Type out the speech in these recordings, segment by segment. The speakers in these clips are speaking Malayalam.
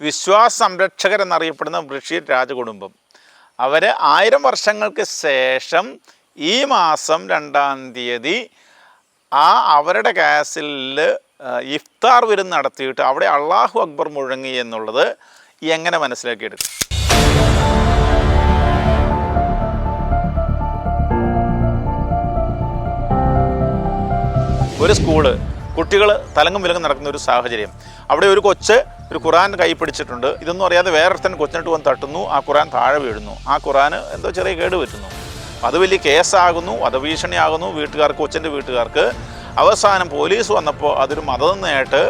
വിശ്വാസ സംരക്ഷകരെന്നറിയപ്പെടുന്ന ബ്രിട്ടീഷ് രാജകുടുംബം അവർ 1000 വർഷങ്ങൾക്ക് ശേഷം ഈ മാസം 2-ാം തീയതി അവരുടെ കാസിലിൽ ഇഫ്താർ വിരുന്ന് നടത്തിയിട്ട് അവിടെ അള്ളാഹു അക്ബർ മുഴങ്ങി എന്നുള്ളത് എങ്ങനെ മനസ്സിലാക്കിയെടുക്കും? ഒരു സ്കൂള്, കുട്ടികൾ തലങ്ങും വിലങ്ങും നടക്കുന്ന ഒരു സാഹചര്യം. അവിടെ ഒരു കൊച്ച് ഒരു ഖുറാൻ കൈ പിടിച്ചിട്ടുണ്ട്. ഇതൊന്നും അറിയാതെ വേറൊരുത്തൻ കൊച്ചിനിട്ട് വന്ന് തട്ടുന്നു, ആ ഖുറാൻ താഴെ വീഴുന്നു. ആ ഖുറാൻ എന്തോ ചെറിയ കേട് പറ്റുന്നു. അത് വലിയ കേസാകുന്നു, വധഭീഷണിയാകുന്നു വീട്ടുകാർക്ക്, കൊച്ചിൻ്റെ വീട്ടുകാർക്ക്. അവസാനം പോലീസ് വന്നപ്പോൾ അതൊരു മതനിന്ദയായിട്ട്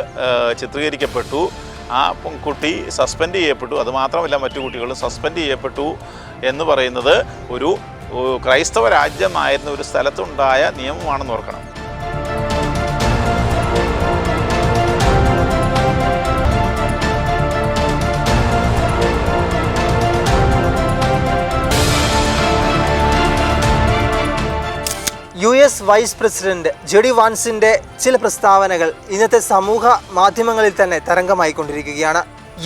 ചിത്രീകരിക്കപ്പെട്ടു. ആ കുട്ടി സസ്പെൻഡ് ചെയ്യപ്പെട്ടു. അതുമാത്രമല്ല, മറ്റു കുട്ടികൾ സസ്പെൻഡ് ചെയ്യപ്പെട്ടു എന്ന് പറയുന്നത് ഒരു ക്രൈസ്തവ രാജ്യമായിരുന്ന ഒരു സ്ഥലത്തുണ്ടായ നിയമമാണെന്ന് ഓർക്കണം. US വൈസ് പ്രസിഡന്റ് ജെഡി വാൻസിന്റെ ചില പ്രസ്താവനകൾ ഇന്നത്തെ സമൂഹ മാധ്യമങ്ങളിൽ തന്നെ തരംഗമായിക്കൊണ്ടിരിക്കുകയാണ്.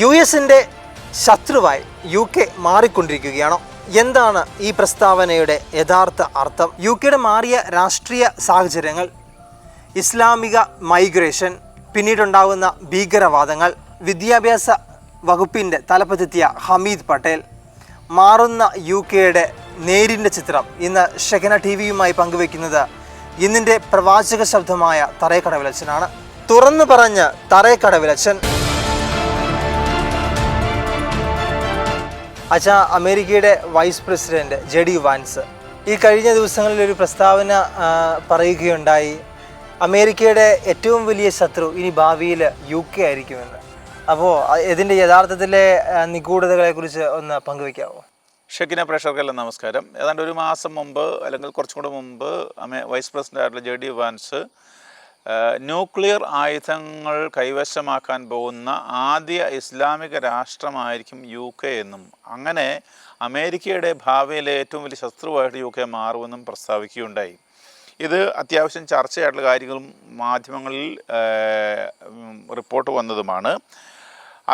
US-ന്റെ ശത്രുവായി UK മാറിക്കൊണ്ടിരിക്കുകയാണോ? എന്താണ് ഈ പ്രസ്താവനയുടെ യഥാർത്ഥ അർത്ഥം? UK-യുടെ മാറിയ രാഷ്ട്രീയ സാഹചര്യങ്ങൾ, ഇസ്ലാമിക മൈഗ്രേഷൻ, പിന്നീടുണ്ടാകുന്ന ഭീകരവാദങ്ങൾ, വിദ്യാഭ്യാസ വകുപ്പിൻ്റെ തലപ്പത്തെത്തിയ ഹമീദ് പട്ടേൽ, മാറുന്ന UK-യുടെ നേരിൻ്റെ ചിത്രം ഇന്ന് ഷെഹന TV-യുമായി പങ്കുവെക്കുന്നത് ഇന്നിൻ്റെ പ്രവാചക ശബ്ദമായ തറേക്കടവിലച്ചനാണ്. തുറന്നു പറഞ്ഞ് തറേക്കടവിലച്ചൻ. അച്ഛാ, അമേരിക്കയുടെ വൈസ് പ്രസിഡന്റ് ജെഡി വാൻസ് ഈ കഴിഞ്ഞ ദിവസങ്ങളിൽ ഒരു പ്രസ്താവന പറയുകയുണ്ടായി. അമേരിക്കയുടെ ഏറ്റവും വലിയ ശത്രു ഇനി ഭാവിയിൽ UK ആയിരിക്കുമെന്ന്. അപ്പോൾ ഇതിൻ്റെ യഥാർത്ഥത്തിലെ നിഗൂഢതകളെക്കുറിച്ച് ഒന്ന് പങ്കുവയ്ക്കാമോ? ഷെക്കിന പ്രേക്ഷകർക്കെല്ലാം നമസ്കാരം. ഏതാണ്ട് ഒരു മാസം മുമ്പ് അല്ലെങ്കിൽ കുറച്ചും കൂടെ മുമ്പ് വൈസ് പ്രസിഡൻ്റായിട്ടുള്ള ജെഡി വാൻസ് ന്യൂക്ലിയർ ആയുധങ്ങൾ കൈവശമാക്കാൻ പോകുന്ന ആദ്യ ഇസ്ലാമിക രാഷ്ട്രമായിരിക്കും UK എന്നും, അങ്ങനെ അമേരിക്കയുടെ ഭാവിയിലെ ഏറ്റവും വലിയ ശത്രുവായിട്ട് UK മാറുമെന്നും പ്രസ്താവിക്കുകയുണ്ടായി. ഇത് അത്യാവശ്യം ചർച്ചയായിട്ടുള്ള കാര്യങ്ങളും മാധ്യമങ്ങളിൽ റിപ്പോർട്ട് വന്നതുമാണ്.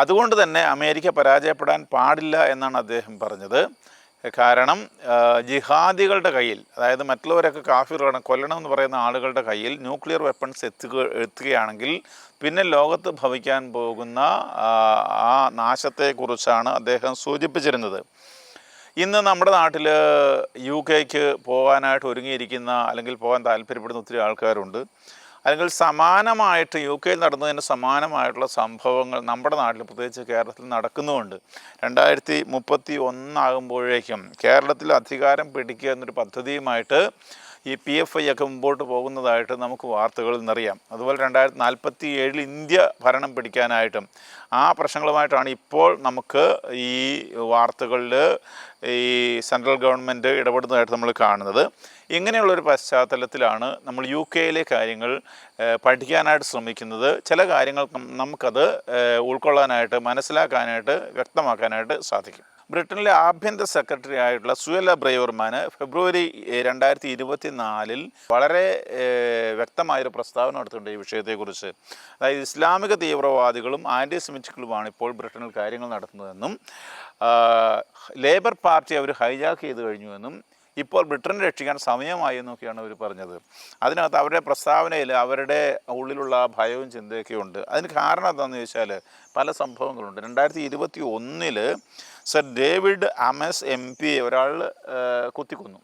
അതുകൊണ്ട് തന്നെ അമേരിക്ക പരാജയപ്പെടാൻ പാടില്ല എന്നാണ് അദ്ദേഹം പറഞ്ഞത്. കാരണം ജിഹാദികളുടെ കയ്യിൽ, അതായത് മറ്റുള്ളവരൊക്കെ കാഫിറാണ്, കൊല്ലണം എന്ന് പറയുന്ന ആളുകളുടെ കയ്യിൽ ന്യൂക്ലിയർ വെപ്പൺസ് എത്തുകയാണെങ്കിൽ പിന്നെ ലോകത്ത് ഭവിക്കാൻ പോകുന്ന ആ നാശത്തെക്കുറിച്ചാണ് അദ്ദേഹം സൂചിപ്പിച്ചിരുന്നത്. ഇന്ന് നമ്മുടെ നാട്ടിൽ UK പോകാനായിട്ട് ഒരുങ്ങിയിരിക്കുന്ന അല്ലെങ്കിൽ പോകാൻ താല്പര്യപ്പെടുന്ന ഒത്തിരി ആൾക്കാരുണ്ട്. അല്ലെങ്കിൽ സമാനമായിട്ട് UK നടന്നതിന് സമാനമായിട്ടുള്ള സംഭവങ്ങൾ നമ്മുടെ നാട്ടിൽ, പ്രത്യേകിച്ച് കേരളത്തിൽ നടക്കുന്നുമുണ്ട്. 2031 ആകുമ്പോഴേക്കും കേരളത്തിൽ അധികാരം പിടിക്കുക എന്നൊരു പദ്ധതിയുമായിട്ട് ഈ PFI ഒക്കെ മുമ്പോട്ട് പോകുന്നതായിട്ട് നമുക്ക് വാർത്തകളിൽ നിന്നറിയാം. അതുപോലെ 2047 ഇന്ത്യ ഭരണം പിടിക്കാനായിട്ടും ആ പ്രശ്നങ്ങളുമായിട്ടാണ് ഇപ്പോൾ നമുക്ക് ഈ വാർത്തകളിൽ ഈ സെൻട്രൽ ഗവൺമെൻറ് ഇടപെടുന്നതായിട്ട് നമ്മൾ കാണുന്നത്. ഇങ്ങനെയുള്ളൊരു പശ്ചാത്തലത്തിലാണ് നമ്മൾ UK കാര്യങ്ങൾ പഠിക്കാനായിട്ട് ശ്രമിക്കുന്നത്. ചില കാര്യങ്ങൾ നമുക്കത് ഉൾക്കൊള്ളാനായിട്ട്, മനസ്സിലാക്കാനായിട്ട്, വ്യക്തമാക്കാനായിട്ട് സാധിക്കും. ബ്രിട്ടനിലെ ആഭ്യന്തര സെക്രട്ടറി ആയിട്ടുള്ള സുയല ബ്രൈവർമാന് ഫെബ്രുവരി 2024 വളരെ വ്യക്തമായൊരു പ്രസ്താവന നടത്തിയിട്ടുണ്ട് ഈ വിഷയത്തെക്കുറിച്ച്. അതായത് ഇസ്ലാമിക തീവ്രവാദികളും ആൻറ്റിസെമിറ്റുകളുമാണ് ഇപ്പോൾ ബ്രിട്ടനിൽ കാര്യങ്ങൾ നടത്തുന്നതെന്നും ലേബർ പാർട്ടി അവർ ഹൈജാക്ക് ചെയ്ത് കഴിഞ്ഞുവെന്നും ഇപ്പോൾ ബ്രിട്ടനെ രക്ഷിക്കാൻ സമയമായി എന്നൊക്കെയാണ് അവർ പറഞ്ഞത്. അതിനകത്ത് അവരുടെ പ്രസ്താവനയിൽ അവരുടെ ഉള്ളിലുള്ള ഭയവും ചിന്തയൊക്കെ ഉണ്ട്. അതിന് കാരണം എന്താണെന്ന് ചോദിച്ചാൽ പല സംഭവങ്ങളുണ്ട്. 2021 സർ ഡേവിഡ് അമസ് MP ഒരാൾ കുത്തിക്കൊന്നു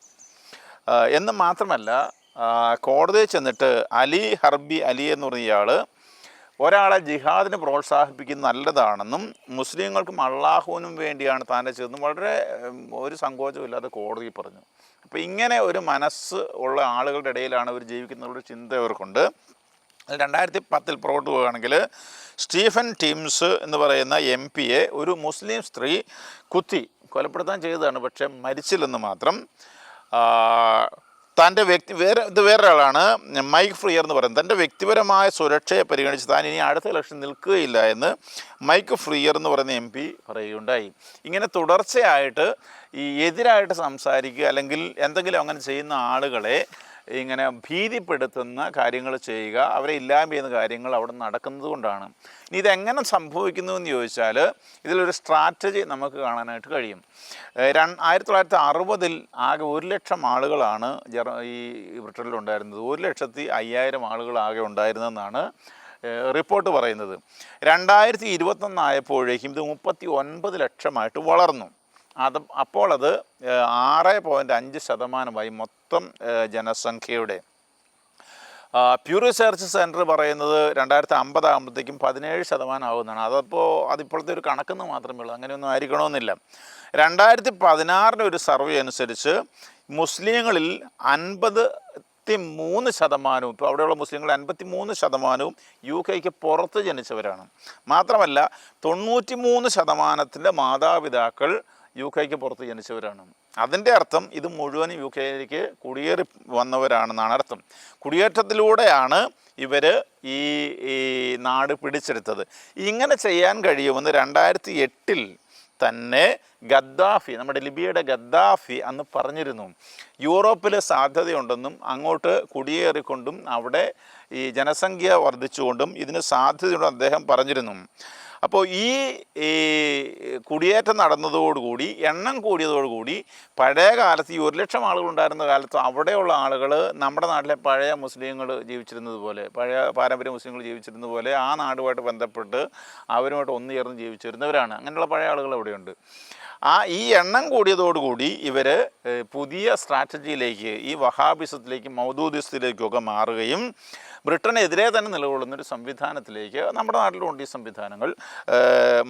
എന്ന് മാത്രമല്ല, കോടതിയിൽ ചെന്നിട്ട് അലി ഹർബി അലി എന്ന് പറഞ്ഞ ഇയാൾ ഒരാളെ ജിഹാദിന് പ്രോത്സാഹിപ്പിക്കുന്നത് നല്ലതാണെന്നും മുസ്ലിങ്ങൾക്കും അള്ളാഹുവിനും വേണ്ടിയാണ് താൻ്റെ ചെയ്തതെന്നും വളരെ ഒരു സങ്കോചമില്ലാതെ കോടതി പറഞ്ഞു. അപ്പോൾ ഇങ്ങനെ ഒരു മനസ്സ് ഉള്ള ആളുകളുടെ ഇടയിലാണ് അവർ ജീവിക്കുന്നുള്ള ചിന്ത ഇവർക്കുണ്ട്. 2010 പുറകോട്ട് പോവുകയാണെങ്കിൽ സ്റ്റീഫൻ ടീംസ് എന്ന് പറയുന്ന MP-യെ ഒരു മുസ്ലിം സ്ത്രീ കുത്തി കൊലപ്പെടുത്താൻ ചെയ്തതാണ്. പക്ഷേ മരിച്ചില്ലെന്ന് മാത്രം. തൻ്റെ വേറൊരാളാണ് മൈക്ക് ഫ്രിയർ എന്ന് പറയുന്നത്. തൻ്റെ വ്യക്തിപരമായ സുരക്ഷയെ പരിഗണിച്ച് താൻ ഇനി അടുത്ത ഇലക്ഷൻ നിൽക്കുകയില്ല എന്ന് മൈക്ക് ഫ്രിയർ എന്ന് പറയുന്ന MP പറയുകയുണ്ടായി. ഇങ്ങനെ തുടർച്ചയായിട്ട് ഈ എതിരായിട്ട് സംസാരിക്കുക അല്ലെങ്കിൽ എന്തെങ്കിലും അങ്ങനെ ചെയ്യുന്ന ആളുകളെ ഇങ്ങനെ ഭീതിപ്പെടുത്തുന്ന കാര്യങ്ങൾ ചെയ്യുക, അവരെ ഇല്ലായ്മ ചെയ്യുന്ന കാര്യങ്ങൾ അവിടെ നടക്കുന്നത് കൊണ്ടാണ്. ഇനി ഇതെങ്ങനെ സംഭവിക്കുന്നു എന്ന് ചോദിച്ചാൽ ഇതിലൊരു സ്ട്രാറ്റജി നമുക്ക് കാണാനായിട്ട് കഴിയും. 1960 ആകെ 1,00,000 ആളുകളാണ് ഈ ബ്രിട്ടനിലുണ്ടായിരുന്നത്. 1,05,000 ആളുകൾ ആകെ ഉണ്ടായിരുന്നെന്നാണ് റിപ്പോർട്ട് പറയുന്നത്. 2021 ആയപ്പോഴേക്കും ഇത് 39 ലക്ഷമായിട്ട് വളർന്നു. അപ്പോൾ അത് 6.5% മൊത്തം ജനസംഖ്യയുടെ. പ്യൂ റിസർച്ച് സെൻറ്റർ പറയുന്നത് 2050 ആകുമ്പോഴത്തേക്കും 17% ആകുമെന്നാണ്. അതിപ്പോഴത്തെ ഒരു കണക്കെന്ന് മാത്രമേ ഉള്ളൂ, അങ്ങനെയൊന്നും ആയിരിക്കണമെന്നില്ല. 2016 ഒരു സർവേ അനുസരിച്ച് മുസ്ലിങ്ങളിൽ 53%, ഇപ്പോൾ അവിടെയുള്ള മുസ്ലിങ്ങൾ 53% UK പുറത്ത് ജനിച്ചവരാണ്. മാത്രമല്ല 93% മാതാപിതാക്കൾ UK പുറത്ത് ജനിച്ചവരാണ്. അതിൻ്റെ അർത്ഥം ഇത് മുഴുവനും UK കുടിയേറി വന്നവരാണെന്നാണ് അർത്ഥം. കുടിയേറ്റത്തിലൂടെയാണ് ഇവർ ഈ നാട് പിടിച്ചെടുത്തത്. ഇങ്ങനെ ചെയ്യാൻ കഴിയുമെന്ന് 2008 തന്നെ ഗദ്ദാഫി, നമ്മുടെ ലിബിയയുടെ ഗദ്ദാഫി അന്ന് പറഞ്ഞിരുന്നു. യൂറോപ്പിൽ സാധ്യതയുണ്ടെന്നും അങ്ങോട്ട് കുടിയേറിക്കൊണ്ടും അവിടെ ഈ ജനസംഖ്യ വർദ്ധിച്ചുകൊണ്ടും ഇതിന് സാധ്യതയുണ്ടെന്ന് അദ്ദേഹം പറഞ്ഞിരുന്നു. അപ്പോൾ ഈ കുടിയേറ്റം നടന്നതോടുകൂടി, എണ്ണം കൂടിയതോടുകൂടി, പഴയ കാലത്ത് ഈ 1,00,000 ആളുകൾ ഉണ്ടായിരുന്ന കാലത്ത് അവിടെയുള്ള ആളുകൾ നമ്മുടെ നാട്ടിലെ പഴയ മുസ്ലിങ്ങൾ ജീവിച്ചിരുന്നത് പോലെ, പഴയ പാരമ്പര്യ മുസ്ലിങ്ങൾ ജീവിച്ചിരുന്നത് പോലെ ആ നാടുമായിട്ട് ബന്ധപ്പെട്ട് അവരുമായിട്ട് ഒന്നുചേർന്ന് ജീവിച്ചിരുന്നവരാണ്. അങ്ങനെയുള്ള പഴയ ആളുകൾ അവിടെയുണ്ട്. ഈ എണ്ണം കൂടിയതോടുകൂടി ഇവർ പുതിയ സ്ട്രാറ്റജിയിലേക്ക്, ഈ വഹാബിസത്തിലേക്കും മൗദൂദിസത്തിലേക്കൊക്കെ മാറുകയും ബ്രിട്ടനെതിരെ തന്നെ നിലകൊള്ളുന്നൊരു സംവിധാനത്തിലേക്ക് നമ്മുടെ നാട്ടിലുണ്ട് ഈ സംവിധാനങ്ങൾ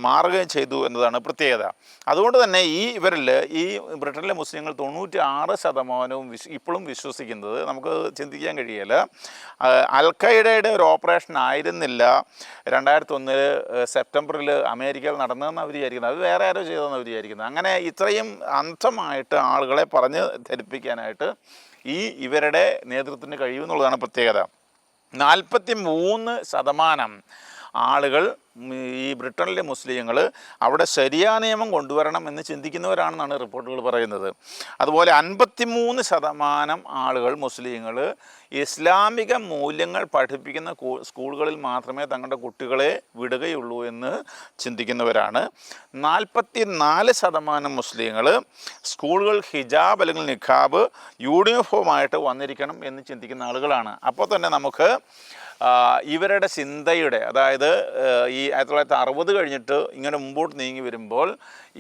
മാറുകയും ചെയ്തു എന്നതാണ് പ്രത്യേകത. അതുകൊണ്ട് തന്നെ ഇവരിൽ ഈ ബ്രിട്ടനിലെ മുസ്ലിങ്ങൾ 96% ഇപ്പോഴും വിശ്വസിക്കുന്നത് നമുക്ക് ചിന്തിക്കാൻ കഴിയില്ല. അൽ-ഖൈദയുടെ ഒരു ഓപ്പറേഷൻ ആയിരുന്നില്ല 2001 സെപ്റ്റംബറിൽ അമേരിക്കയിൽ നടന്നതെന്ന് അവർ വിചാരിക്കുന്നത്. അത് വേറെ ആരോ ചെയ്തതെന്ന് അവർ വിചാരിക്കുന്നത്. അങ്ങനെ ഇത്രയും അന്ധമായിട്ട് ആളുകളെ പറഞ്ഞ് ധരിപ്പിക്കാനായിട്ട് ഇവരുടെ നേതൃത്വത്തിന് കഴിയുമെന്നുള്ളതാണ് പ്രത്യേകത. 43% ആളുകൾ ഈ ബ്രിട്ടനിലെ മുസ്ലിങ്ങൾ അവിടെ ശരിയാ നിയമം കൊണ്ടുവരണം എന്ന് ചിന്തിക്കുന്നവരാണെന്നാണ് റിപ്പോർട്ടുകൾ പറയുന്നത്. അതുപോലെ 53% ആളുകൾ മുസ്ലിങ്ങൾ ഇസ്ലാമിക മൂല്യങ്ങൾ പഠിപ്പിക്കുന്ന സ്കൂളുകളിൽ മാത്രമേ തങ്ങളുടെ കുട്ടികളെ വിടുകയുള്ളൂ എന്ന് ചിന്തിക്കുന്നവരാണ്. 44% മുസ്ലിങ്ങൾ സ്കൂളുകൾ ഹിജാബ് അല്ലെങ്കിൽ നിഖാബ് യൂണിഫോമായിട്ട് വന്നിരിക്കണം എന്ന് ചിന്തിക്കുന്ന ആളുകളാണ്. അപ്പോൾ തന്നെ നമുക്ക് ഇവരുടെ ചിന്തയുടെ, അതായത് ഈ 1960 കഴിഞ്ഞിട്ട് ഇങ്ങനെ മുമ്പോട്ട് നീങ്ങി വരുമ്പോൾ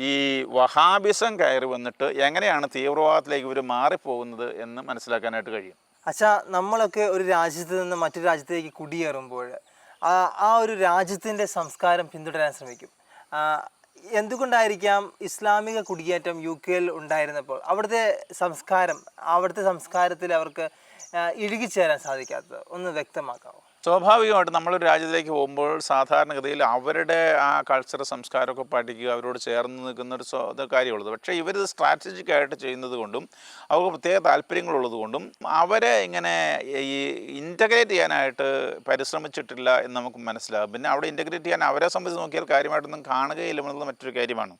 ഈ വഹാബിസം കയറി വന്നിട്ട് എങ്ങനെയാണ് തീവ്രവാദത്തിലേക്ക് ഇവർ മാറിപ്പോകുന്നത് എന്ന് മനസ്സിലാക്കാനായിട്ട് കഴിയും. അച്ഛാ, നമ്മളൊക്കെ ഒരു രാജ്യത്ത് നിന്ന് മറ്റൊരു രാജ്യത്തേക്ക് കുടിയേറുമ്പോൾ ആ ഒരു രാജ്യത്തിൻ്റെ സംസ്കാരം പിന്തുടരാൻ ശ്രമിക്കും. എന്തുകൊണ്ടായിരിക്കാം ഇസ്ലാമിക കുടിയേറ്റം UK ഉണ്ടായിരുന്നപ്പോൾ അവിടുത്തെ സംസ്കാരത്തിൽ അവർക്ക് ഇഴുകിച്ചേരാൻ സാധിക്കാത്തത് ഒന്ന് വ്യക്തമാക്കാമോ? സ്വാഭാവികമായിട്ട് നമ്മളൊരു രാജ്യത്തേക്ക് പോകുമ്പോൾ സാധാരണഗതിയിൽ അവരുടെ ആ കൾച്ചർ, സംസ്കാരമൊക്കെ പഠിക്കുക, അവരോട് ചേർന്ന് നിൽക്കുന്ന ഒരു കാര്യമുള്ളത്. പക്ഷേ ഇവരിത് സ്ട്രാറ്റജിക്കായിട്ട് ചെയ്യുന്നത് കൊണ്ടും അവർക്ക് പ്രത്യേക താല്പര്യങ്ങളുള്ളത് കൊണ്ടും അവരെ ഇങ്ങനെ ഈ ഇൻറ്റഗ്രേറ്റ് ചെയ്യാനായിട്ട് പരിശ്രമിച്ചിട്ടില്ല എന്ന് നമുക്ക് മനസ്സിലാകും. പിന്നെ അവിടെ ഇൻറ്റഗ്രേറ്റ് ചെയ്യാൻ അവരെ സംബന്ധിച്ച് നോക്കിയാൽ കാര്യമായിട്ടൊന്നും കാണുകയില്ല എന്നുള്ളത് മറ്റൊരു കാര്യമാണ്.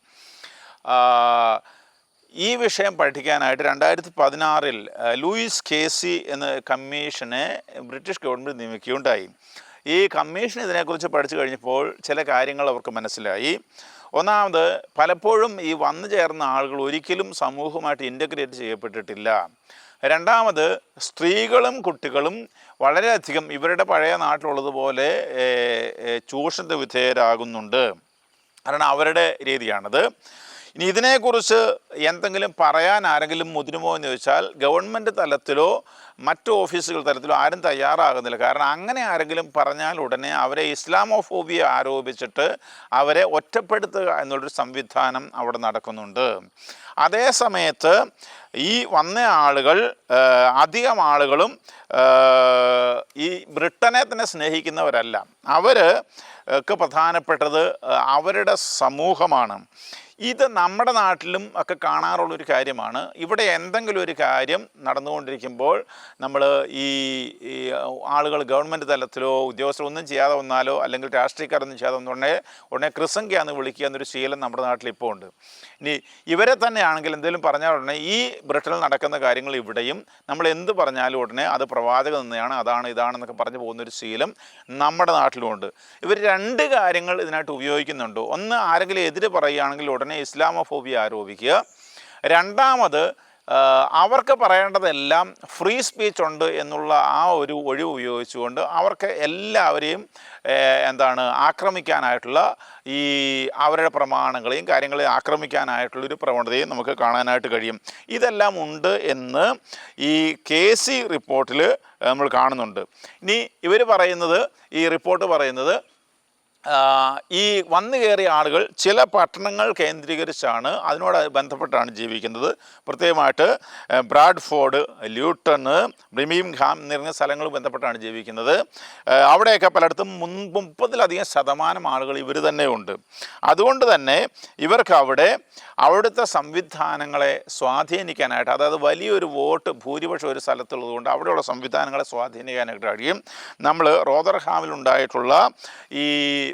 ഈ വിഷയം പഠിക്കാനായിട്ട് 2016 ലൂയിസ് കേസി എന്ന കമ്മീഷനെ ബ്രിട്ടീഷ് ഗവൺമെൻറ് നിയമിക്കുകയുണ്ടായി. ഈ കമ്മീഷൻ ഇതിനെക്കുറിച്ച് പഠിച്ചു കഴിഞ്ഞപ്പോൾ ചില കാര്യങ്ങൾ അവർക്ക് മനസ്സിലായി. ഒന്നാമത്, പലപ്പോഴും ഈ വന്നു ചേർന്ന ആളുകൾ ഒരിക്കലും സമൂഹമായിട്ട് ഇൻ്റഗ്രേറ്റ് ചെയ്യപ്പെട്ടിട്ടില്ല. രണ്ടാമത്, സ്ത്രീകളും കുട്ടികളും വളരെയധികം ഇവരുടെ പഴയ നാട്ടിലുള്ളതുപോലെ ചൂഷണത്തിന് വിധേയരാകുന്നുണ്ട്. കാരണം അവരുടെ രീതിയാണത്. ഇനി ഇതിനെക്കുറിച്ച് എന്തെങ്കിലും പറയാൻ ആരെങ്കിലും മുതിരുമോ എന്ന് ചോദിച്ചാൽ ഗവൺമെൻറ് തലത്തിലോ മറ്റ് ഓഫീസുകൾ തലത്തിലോ ആരും തയ്യാറാകുന്നില്ല. കാരണം അങ്ങനെ ആരെങ്കിലും പറഞ്ഞാൽ ഉടനെ അവരെ ഇസ്ലാമോഫോബിയ ആരോപിച്ചിട്ട് അവരെ ഒറ്റപ്പെടുത്തുക എന്നുള്ളൊരു സംവിധാനം അവിടെ നടക്കുന്നുണ്ട്. അതേ സമയത്ത് ഈ വന്ന ആളുകൾ, അധികം ആളുകളും ഈ ബ്രിട്ടനെ തന്നെ സ്നേഹിക്കുന്നവരല്ല. അവർക്ക് പ്രധാനപ്പെട്ടത് അവരുടെ സമൂഹമാണ്. ഇത് നമ്മുടെ നാട്ടിലും ഒക്കെ കാണാറുള്ളൊരു കാര്യമാണ്. ഇവിടെ എന്തെങ്കിലും ഒരു കാര്യം നടന്നുകൊണ്ടിരിക്കുമ്പോൾ നമ്മൾ ഈ ഈ ആളുകൾ ഗവൺമെൻറ് തലത്തിലോ ഉദ്യോഗസ്ഥർ ഒന്നും ചെയ്യാതെ വന്നാലോ അല്ലെങ്കിൽ രാഷ്ട്രീയക്കാരൊന്നും ചെയ്യാതെ ഉടനെ ക്രിസംഖ്യാന്ന് വിളിക്കുക എന്നൊരു ശീലം നമ്മുടെ നാട്ടിൽ ഇപ്പോൾ ഉണ്ട്. ഇനി ഇവരെ തന്നെയാണെങ്കിൽ എന്തെങ്കിലും പറഞ്ഞാൽ ഉടനെ ഈ ബ്രിട്ടനിൽ നടക്കുന്ന കാര്യങ്ങൾ ഇവിടെയും നമ്മൾ എന്ത് പറഞ്ഞാലും ഉടനെ അത് പ്രവാചകൻ തന്നെയാണ്, അതാണ് ഇതാണെന്നൊക്കെ പറഞ്ഞു പോകുന്നൊരു ശീലം നമ്മുടെ നാട്ടിലുമുണ്ട്. ഇവർ രണ്ട് കാര്യങ്ങൾ ഇതിനായിട്ട് ഉപയോഗിക്കുന്നുണ്ട്. ഒന്ന്, ആരെങ്കിലും എതിര് പറയുകയാണെങ്കിൽ ഉടനെ ഇസ്ലാമോഫോബിയ ആരോപിക്കുക. രണ്ടാമത്, അവർക്ക് പറയേണ്ടതെല്ലാം ഫ്രീ സ്പീച്ച് ഉണ്ട് എന്നുള്ള ആ ഒരു ഒഴിവ് ഉപയോഗിച്ചുകൊണ്ട് അവർക്ക് എല്ലാവരെയും ആക്രമിക്കാനായിട്ടുള്ള ഈ അവരുടെ പ്രമാണങ്ങളെയും കാര്യങ്ങളെയും ആക്രമിക്കാനായിട്ടുള്ളൊരു പ്രവണതയും നമുക്ക് കാണാനായിട്ട് കഴിയും. ഇതെല്ലാം ഉണ്ട് എന്ന് ഈ KC റിപ്പോർട്ടിൽ നമ്മൾ കാണുന്നുണ്ട്. ഇനി ഇവർ പറയുന്നത്, ഈ റിപ്പോർട്ട് പറയുന്നത്, ഈ വന്നു കയറിയ ആളുകൾ ചില പട്ടണങ്ങൾ കേന്ദ്രീകരിച്ചാണ്, അതിനോട് ബന്ധപ്പെട്ടാണ് ജീവിക്കുന്നത്. പ്രത്യേകമായിട്ട് ബ്രാഡ്ഫോർഡ്, ല്യൂട്ടൺ, ബ്രിമിംഗ്ഹാം എന്നിങ്ങനെ സ്ഥലങ്ങൾ ബന്ധപ്പെട്ടാണ് ജീവിക്കുന്നത്. അവിടെയൊക്കെ പലയിടത്തും 30% ആളുകൾ ഇവർ തന്നെ ഉണ്ട്. അതുകൊണ്ട് തന്നെ ഇവർക്ക് അവിടുത്തെ സംവിധാനങ്ങളെ സ്വാധീനിക്കാനായിട്ട്, അതായത് വലിയൊരു വോട്ട് ഭൂരിപക്ഷം ഒരു സ്ഥലത്തുള്ളത് കൊണ്ട് അവിടെയുള്ള സംവിധാനങ്ങളെ സ്വാധീനിക്കാനായിട്ട് കഴിയും. നമ്മൾ റോദർഹാമിലുണ്ടായിട്ടുള്ള ഈ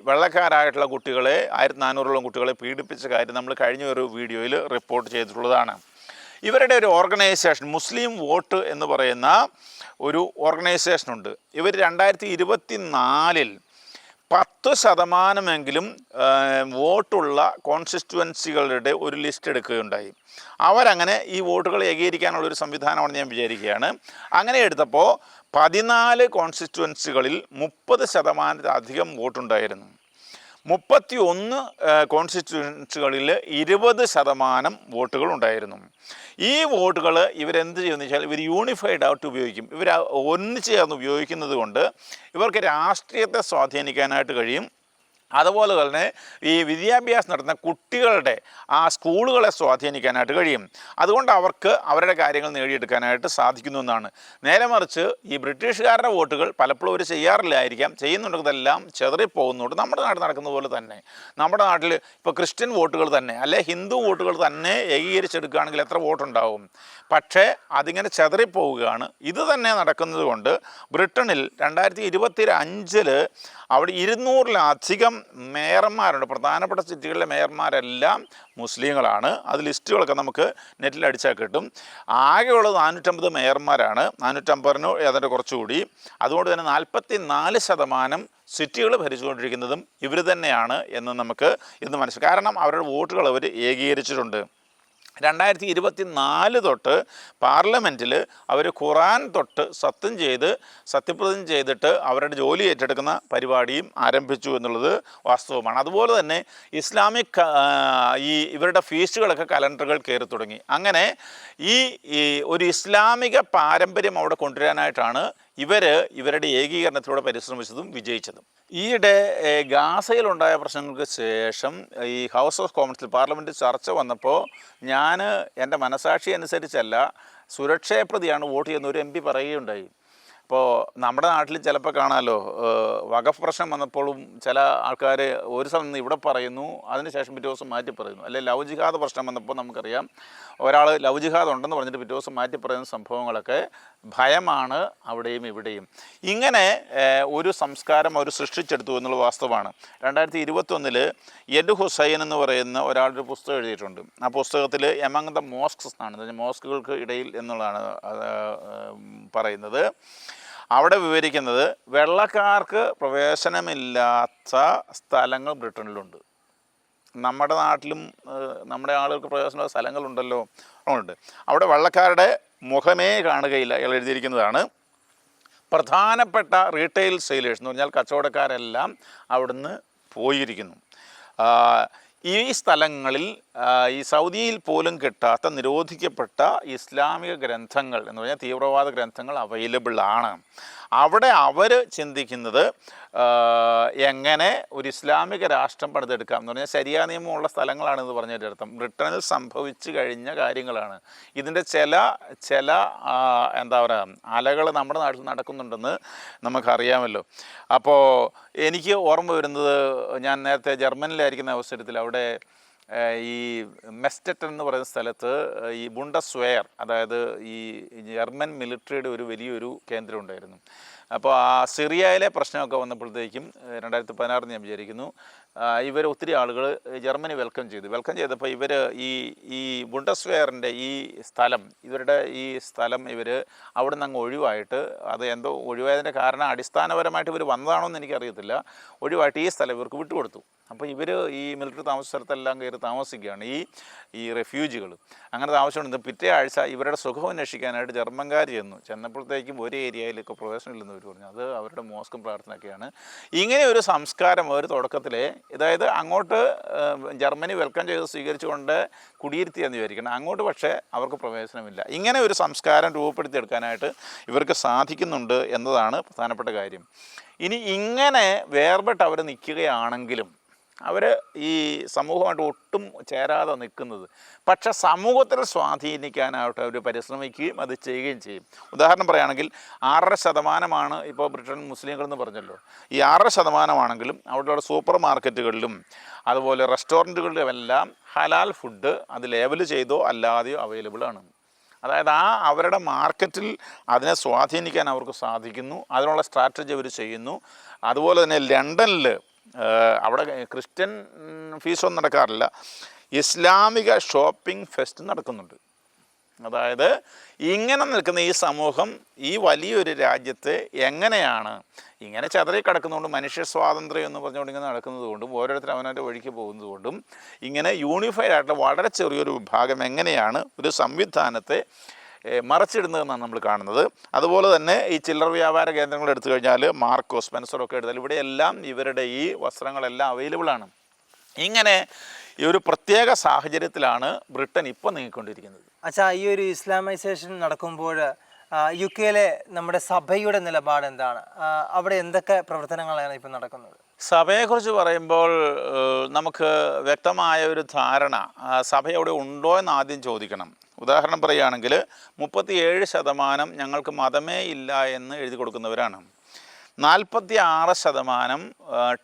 വെള്ളക്കാരായിട്ടുള്ള കുട്ടികളെ 1400ഓളം കുട്ടികളെ പീഡിപ്പിച്ച കാര്യം നമ്മൾ കഴിഞ്ഞ ഒരു വീഡിയോയിൽ റിപ്പോർട്ട് ചെയ്തിട്ടുള്ളതാണ്. ഇവരുടെ ഒരു ഓർഗനൈസേഷൻ, മുസ്ലിം വോട്ട് എന്ന് പറയുന്ന ഒരു ഓർഗനൈസേഷനുണ്ട്. ഇവർ 2024 10% വോട്ടുള്ള കോൺസ്റ്റിറ്റ്യുവൻസികളുടെ ഒരു ലിസ്റ്റ് എടുക്കുകയുണ്ടായി. അവരങ്ങനെ ഈ വോട്ടുകൾ ഏകീകരിക്കാനുള്ളൊരു സംവിധാനമാണെന്ന് ഞാൻ വിചാരിക്കുകയാണ്. അങ്ങനെ എടുത്തപ്പോൾ 14 കോൺസ്റ്റിറ്റ്യുവൻസികളിൽ 30% വോട്ടുണ്ടായിരുന്നു. 31 കോൺസ്റ്റിറ്റ്യുവൻസികളിൽ 20% വോട്ടുകൾ ഉണ്ടായിരുന്നു. ഈ വോട്ടുകൾ ഇവരെന്ത് ചെയ്യുമെന്ന് വെച്ചാൽ ഇവർ യൂണിഫൈഡ് ആയിട്ട് ഉപയോഗിക്കും. ഇവർ ഒന്നിച്ച് ചേർന്ന് ഉപയോഗിക്കുന്നത് കൊണ്ട് ഇവർക്ക് രാഷ്ട്രീയത്തെ സ്വാധീനിക്കാനായിട്ട് കഴിയും. അതുപോലെ തന്നെ ഈ വിദ്യാഭ്യാസം നടത്തുന്ന കുട്ടികളുടെ ആ സ്കൂളുകളെ സ്വാധീനിക്കാനായിട്ട് കഴിയും. അതുകൊണ്ട് അവർക്ക് അവരുടെ കാര്യങ്ങൾ നേടിയെടുക്കാനായിട്ട് സാധിക്കുന്നു എന്നാണ്. നേരെ മറിച്ച് ഈ ബ്രിട്ടീഷുകാരുടെ വോട്ടുകൾ പലപ്പോഴും അവർ ചെയ്യാറില്ലായിരിക്കാം, ചെയ്യുന്നുണ്ടെല്ലാം ചെതറിപ്പോകുന്നുണ്ട്. നമ്മുടെ നാട്ടിൽ നടക്കുന്ന പോലെ തന്നെ നമ്മുടെ നാട്ടിൽ ഇപ്പോൾ ക്രിസ്ത്യൻ വോട്ടുകൾ തന്നെ അല്ലെ ഹിന്ദു വോട്ടുകൾ തന്നെ ഏകീകരിച്ചെടുക്കുകയാണെങ്കിൽ എത്ര വോട്ടുണ്ടാവും? പക്ഷേ അതിങ്ങനെ ചെതറിപ്പോവുകയാണ്. ഇത് തന്നെ നടക്കുന്നത് കൊണ്ട് ബ്രിട്ടനിൽ 2025 അവിടെ 200-ലധികം മേയർമാരുണ്ട്. പ്രധാനപ്പെട്ട സിറ്റികളിലെ മേയർമാരെല്ലാം മുസ്ലിങ്ങളാണ്. അത് ലിസ്റ്റുകളൊക്കെ നമുക്ക് നെറ്റിൽ അടിച്ചാൽ കിട്ടും. ആകെയുള്ളത് 450 മേയർമാരാണ്. 450 ഏതാണ്ട് കുറച്ചുകൂടി. അതുകൊണ്ട് തന്നെ 44% സിറ്റികൾ ഭരിച്ചുകൊണ്ടിരിക്കുന്നതും ഇവർ തന്നെയാണ് എന്ന് നമുക്ക് ഇന്ന് മനസ്സിലാക്കാം. കാരണം അവരുടെ വോട്ടുകൾ അവർ ഏകീകരിച്ചിട്ടുണ്ട്. 2024 തൊട്ട് പാർലമെൻറ്റിൽ അവർ ഖുറാൻ തൊട്ട് സത്യപ്രതിജ്ഞ ചെയ്തിട്ട് അവരുടെ ജോലി ഏറ്റെടുക്കുന്ന പരിപാടിയും ആരംഭിച്ചു എന്നുള്ളത് വാസ്തവമാണ്. അതുപോലെ തന്നെ ഇസ്ലാമിക് ഇവരുടെ ഫീസ്റ്റുകളൊക്കെ കലണ്ടറുകൾ കയറി തുടങ്ങി. അങ്ങനെ ഈ ഒരു ഇസ്ലാമിക പാരമ്പര്യം അവിടെ കൊണ്ടുവരാനായിട്ടാണ് ഇവരുടെ ഏകീകരണത്തിലൂടെ പരിശ്രമിച്ചതും വിജയിച്ചതും. ഈയിടെ ഗാസയിലുണ്ടായ പ്രശ്നങ്ങൾക്ക് ശേഷം ഈ ഹൗസ് ഓഫ് കോമൺസിൽ പാർലമെൻറ്റ് ചർച്ച വന്നപ്പോൾ ഞാൻ എൻ്റെ മനസാക്ഷി അനുസരിച്ചല്ല, സുരക്ഷയെ പ്രതിയാണ് വോട്ട് ചെയ്യുന്ന ഒരു MP പറയുകയുണ്ടായി. അപ്പോൾ നമ്മുടെ നാട്ടിൽ ചിലപ്പോൾ കാണാമല്ലോ, വഖഫ് പ്രശ്നം വന്നപ്പോഴും ചില ആൾക്കാർ ഒരു സമയം ഇവിടെ പറയുന്നു, അതിനുശേഷം പിറ്റേ ദിവസം മാറ്റി പറയുന്നു. അല്ലെങ്കിൽ ലവ് ജിഹാദ് പ്രശ്നം വന്നപ്പോൾ നമുക്കറിയാം, ഒരാൾ ലവ് ജിഹാദ് ഉണ്ടെന്ന് പറഞ്ഞിട്ട് പിറ്റേ ദിവസം മാറ്റി പറയുന്ന സംഭവങ്ങളൊക്കെ ഭയമാണ് അവിടെയും ഇവിടെയും. ഇങ്ങനെ ഒരു സംസ്കാരം അവർ സൃഷ്ടിച്ചെടുത്തു എന്നുള്ള വാസ്തവമാണ്. 2021 എഡ് ഹുസൈൻ എന്ന് പറയുന്ന ഒരാളൊരു പുസ്തകം എഴുതിയിട്ടുണ്ട്. ആ പുസ്തകത്തിൽ എമംഗ് ദ മോസ്ക്സ് എന്നാണ്, മോസ്കുകൾക്ക് ഇടയിൽ എന്നുള്ളതാണ് പറയുന്നത്. അവിടെ വിവരിക്കുന്നത് വെള്ളക്കാർക്ക് പ്രവേശനമില്ലാത്ത സ്ഥലങ്ങൾ ബ്രിട്ടനിലുണ്ട്. നമ്മുടെ നാട്ടിലും നമ്മുടെ ആളുകൾക്ക് പ്രവേശനമുള്ള സ്ഥലങ്ങളുണ്ടല്ലോ, ഉണ്ട്. അവിടെ വെള്ളക്കാരുടെ മുഖമേ കാണുകയില്ല. അയാൾ എഴുതിയിരിക്കുന്നതാണ്. പ്രധാനപ്പെട്ട റീറ്റെയിൽ സെയിലേഴ്സ് എന്ന് പറഞ്ഞാൽ കച്ചവടക്കാരെല്ലാം അവിടുന്ന് പോയിരിക്കുന്നു. ഈ സ്ഥലങ്ങളിൽ ഈ സൗദിയിൽ പോലും കിട്ടാത്ത നിരോധിക്കപ്പെട്ട ഇസ്ലാമിക ഗ്രന്ഥങ്ങൾ എന്ന് പറഞ്ഞാൽ തീവ്രവാദ ഗ്രന്ഥങ്ങൾ അവൈലബിൾ ആണ്. അവിടെ അവർ ചിന്തിക്കുന്നത് എങ്ങനെ ഒരു ഇസ്ലാമിക രാഷ്ട്രം പണിതെടുക്കാം എന്ന് പറഞ്ഞാൽ ശരിയാ നിയമമുള്ള സ്ഥലങ്ങളാണെന്ന് പറഞ്ഞതിൻ്റെ അർത്ഥം. ബ്രിട്ടനിൽ സംഭവിച്ചു കഴിഞ്ഞ കാര്യങ്ങളാണ്. ഇതിൻ്റെ ചില എന്താ പറയുക അലകൾ നമ്മുടെ നാട്ടിൽ നടക്കുന്നുണ്ടെന്ന് നമുക്കറിയാമല്ലോ. അപ്പോൾ എനിക്ക് ഓർമ്മ വരുന്നത്, ഞാൻ നേരത്തെ ജർമ്മനിയിലായിരിക്കുന്ന അവസരത്തിൽ അവിടെ ഈ മെസ്റ്ററ്റ് എന്ന് പറയുന്ന സ്ഥലത്ത് ഈ ബുണ്ടസ്വെയർ, അതായത് ഈ ജർമ്മൻ മിലിറ്ററിയുടെ ഒരു വലിയൊരു കേന്ദ്രം ഉണ്ടായിരുന്നു. അപ്പോൾ ആ സിറിയയിലെ പ്രശ്നമൊക്കെ വന്നപ്പോഴത്തേക്കും 2016 ഞാൻ വിചാരിക്കുന്നു, ഇവർ ഒത്തിരി ആളുകൾ ജർമ്മനി വെൽക്കം ചെയ്തപ്പോൾ ഇവർ ഈ ബുണ്ടസ്വെയറിൻ്റെ ഈ സ്ഥലം, ഇവരുടെ ഈ സ്ഥലം ഇവർ അവിടെ നിന്ന് അങ്ങ് ഒഴിവായിട്ട്, അത് എന്തോ ഒഴിവായതിൻ്റെ കാരണം അടിസ്ഥാനപരമായിട്ട് ഇവർ വന്നതാണോ എന്ന് എനിക്കറിയത്തില്ല, ഒഴിവായിട്ട് ഈ സ്ഥലം ഇവർക്ക് വിട്ടുകൊടുത്തു. അപ്പോൾ ഇവർ ഈ മിലിറ്ററി താമസ സ്ഥലത്തെല്ലാം കയറി താമസിക്കുകയാണ് ഈ റെഫ്യൂജികൾ. അങ്ങനെ താമസിച്ചുകൊണ്ട് പിറ്റേ ആഴ്ച ഇവരുടെ സുഖം അന്വേഷിക്കാനായിട്ട് ജർമ്മൻകാർ ചെന്നപ്പോഴത്തേക്കും ഒരു ഏരിയയിലൊക്കെ പ്രവേശനമില്ലെന്ന് അവർ പറഞ്ഞു. അത് അവരുടെ മോസ്കും പ്രാർത്ഥനയൊക്കെയാണ്. ഇങ്ങനെ ഒരു സംസ്കാരം ഒരു തുടക്കത്തിലെ, അതായത് അങ്ങോട്ട് ജർമ്മനി വെൽക്കം ചെയ്ത് സ്വീകരിച്ചുകൊണ്ട് കുടിയിരുത്തിയെന്ന് വിചാരിക്കണം, അങ്ങോട്ട് പക്ഷേ അവർക്ക് പ്രവേശനമില്ല. ഇങ്ങനെ ഒരു സംസ്കാരം രൂപപ്പെടുത്തിയെടുക്കാനായിട്ട് ഇവർക്ക് സാധിക്കുന്നുണ്ട് എന്നതാണ് പ്രധാനപ്പെട്ട കാര്യം. ഇനി ഇങ്ങനെ വേർപെട്ട് അവർ നിൽക്കുകയാണെങ്കിലും അവർ ഈ സമൂഹമായിട്ട് ഒട്ടും ചേരാതെ നിൽക്കുന്നത്, പക്ഷെ സമൂഹത്തിൽ സ്വാധീനിക്കാനായിട്ട് അവർ പരിശ്രമിക്കുകയും അത് ചെയ്യുകയും ചെയ്യും. ഉദാഹരണം പറയുകയാണെങ്കിൽ 6.5% ഇപ്പോൾ ബ്രിട്ടൻ മുസ്ലിങ്ങളെന്ന് പറഞ്ഞല്ലോ. ഈ 6% അവിടെയുള്ള സൂപ്പർ മാർക്കറ്റുകളിലും അതുപോലെ റെസ്റ്റോറൻറ്റുകളിലും എല്ലാം ഹലാൽ ഫുഡ് അത് ലേബൽ ചെയ്തോ അല്ലാതെയോ അവൈലബിൾ ആണ്. അതായത് അവരുടെ മാർക്കറ്റിൽ അതിനെ സ്വാധീനിക്കാൻ അവർക്ക് സാധിക്കുന്നു, അതിനുള്ള സ്ട്രാറ്റജി അവർ ചെയ്യുന്നു. അതുപോലെ തന്നെ ലണ്ടനിൽ അവിടെ ക്രിസ്ത്യൻ ഫീസൊന്നും നടക്കാറില്ല, ഇസ്ലാമിക ഷോപ്പിംഗ് ഫെസ്റ്റ് നടക്കുന്നുണ്ട്. അതായത് ഇങ്ങനെ നിൽക്കുന്ന ഈ സമൂഹം ഈ വലിയൊരു രാജ്യത്ത് എങ്ങനെയാണ് ഇങ്ങനെ ചതറി കിടക്കുന്നതുകൊണ്ട്, മനുഷ്യ സ്വാതന്ത്ര്യം എന്ന് പറഞ്ഞുകൊണ്ട് ഇങ്ങനെ നടക്കുന്നത് കൊണ്ടും, ഓരോരുത്തരും അവനവൻ്റെ വഴിക്ക് പോകുന്നത് കൊണ്ടും, ഇങ്ങനെ യൂണിഫൈഡ് ആയിട്ടുള്ള വളരെ ചെറിയൊരു വിഭാഗം എങ്ങനെയാണ് ഒരു സംവിധാനത്തെ മറച്ചിടുന്നതെന്നാണ് നമ്മൾ കാണുന്നത്. അതുപോലെ തന്നെ ഈ ചില്ലറ വ്യാപാര കേന്ദ്രങ്ങൾ എടുത്തു കഴിഞ്ഞാൽ, മാർക്കോ, സ്പെൻസറൊക്കെ എടുത്താൽ ഇവിടെയെല്ലാം ഇവരുടെ ഈ വസ്ത്രങ്ങളെല്ലാം അവൈലബിളാണ്. ഇങ്ങനെ ഈ ഒരു പ്രത്യേക സാഹചര്യത്തിലാണ് ബ്രിട്ടൻ ഇപ്പോൾ നീങ്ങിക്കൊണ്ടിരിക്കുന്നത്. അച്ഛാ, ഈ ഒരു ഇസ്ലാമൈസേഷൻ നടക്കുമ്പോൾ UK-യിലെ നമ്മുടെ സഭയുടെ നിലപാട് എന്താണ്? അവിടെ എന്തൊക്കെ പ്രവർത്തനങ്ങളാണ് ഇപ്പം നടക്കുന്നത്? സഭയെക്കുറിച്ച് പറയുമ്പോൾ നമുക്ക് വ്യക്തമായ ഒരു ധാരണ സഭ അവിടെ ഉണ്ടോ എന്ന് ആദ്യം ചോദിക്കണം. ഉദാഹരണം പറയുകയാണെങ്കിൽ 37% ഞങ്ങൾക്ക് മതമേ ഇല്ല എന്ന് എഴുതി കൊടുക്കുന്നവരാണ്. 46%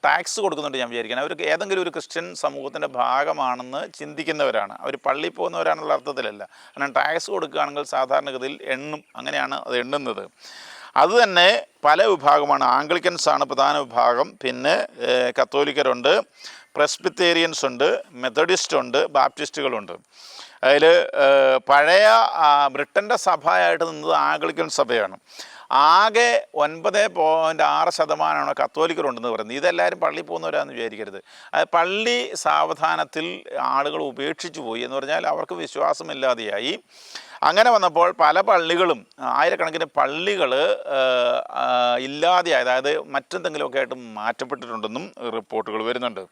ടാക്സ് കൊടുക്കുന്നുണ്ട്. ഞാൻ വിചാരിക്കുന്നത് അവർക്ക് ഏതെങ്കിലും ഒരു ക്രിസ്ത്യൻ സമൂഹത്തിൻ്റെ ഭാഗമാണെന്ന് ചിന്തിക്കുന്നവരാണ്. അവർ പള്ളിയിൽ പോകുന്നവരാണെന്നുള്ള അർത്ഥത്തിലല്ല. കാരണം ടാക്സ് കൊടുക്കുകയാണെങ്കിൽ സാധാരണഗതിയിൽ എണ്ണും, അങ്ങനെയാണ് അത് എണ്ണുന്നത്. അതുതന്നെ പല വിഭാഗമാണ്. ആംഗ്ലിക്കൻസാണ് പ്രധാന വിഭാഗം, പിന്നെ കത്തോലിക്കരുണ്ട്, പ്രസ്ബിറ്റേറിയൻസ് ഉണ്ട്, മെത്തഡിസ്റ്റ് ഉണ്ട്, ബാപ്റ്റിസ്റ്റുകളുണ്ട്. അതിൽ പഴയ ബ്രിട്ടൻ്റെ സഭയായിട്ട് നിന്നത് ആംഗ്ലിക്കൻ സഭയാണ്. ആകെ 9.6% കത്തോലിക്കരുണ്ടെന്ന് പറയുന്നത്. ഇതെല്ലാവരും പള്ളിയിൽ പോകുന്നവരാണെന്ന് വിചാരിക്കരുത്. അത് പള്ളി സാവധാനത്തിൽ ആളുകൾ ഉപേക്ഷിച്ചു പോയി എന്ന് പറഞ്ഞാൽ അവർക്ക് വിശ്വാസമില്ലാതെയായി. അങ്ങനെ വന്നപ്പോൾ പല പള്ളികളും, ആയിരക്കണക്കിന് പള്ളികൾ ഇല്ലാതെയായി, അതായത് മറ്റെന്തെങ്കിലുമൊക്കെ ആയിട്ട് മാറ്റപ്പെട്ടിട്ടുണ്ടെന്നും റിപ്പോർട്ടുകൾ വരുന്നുണ്ട്.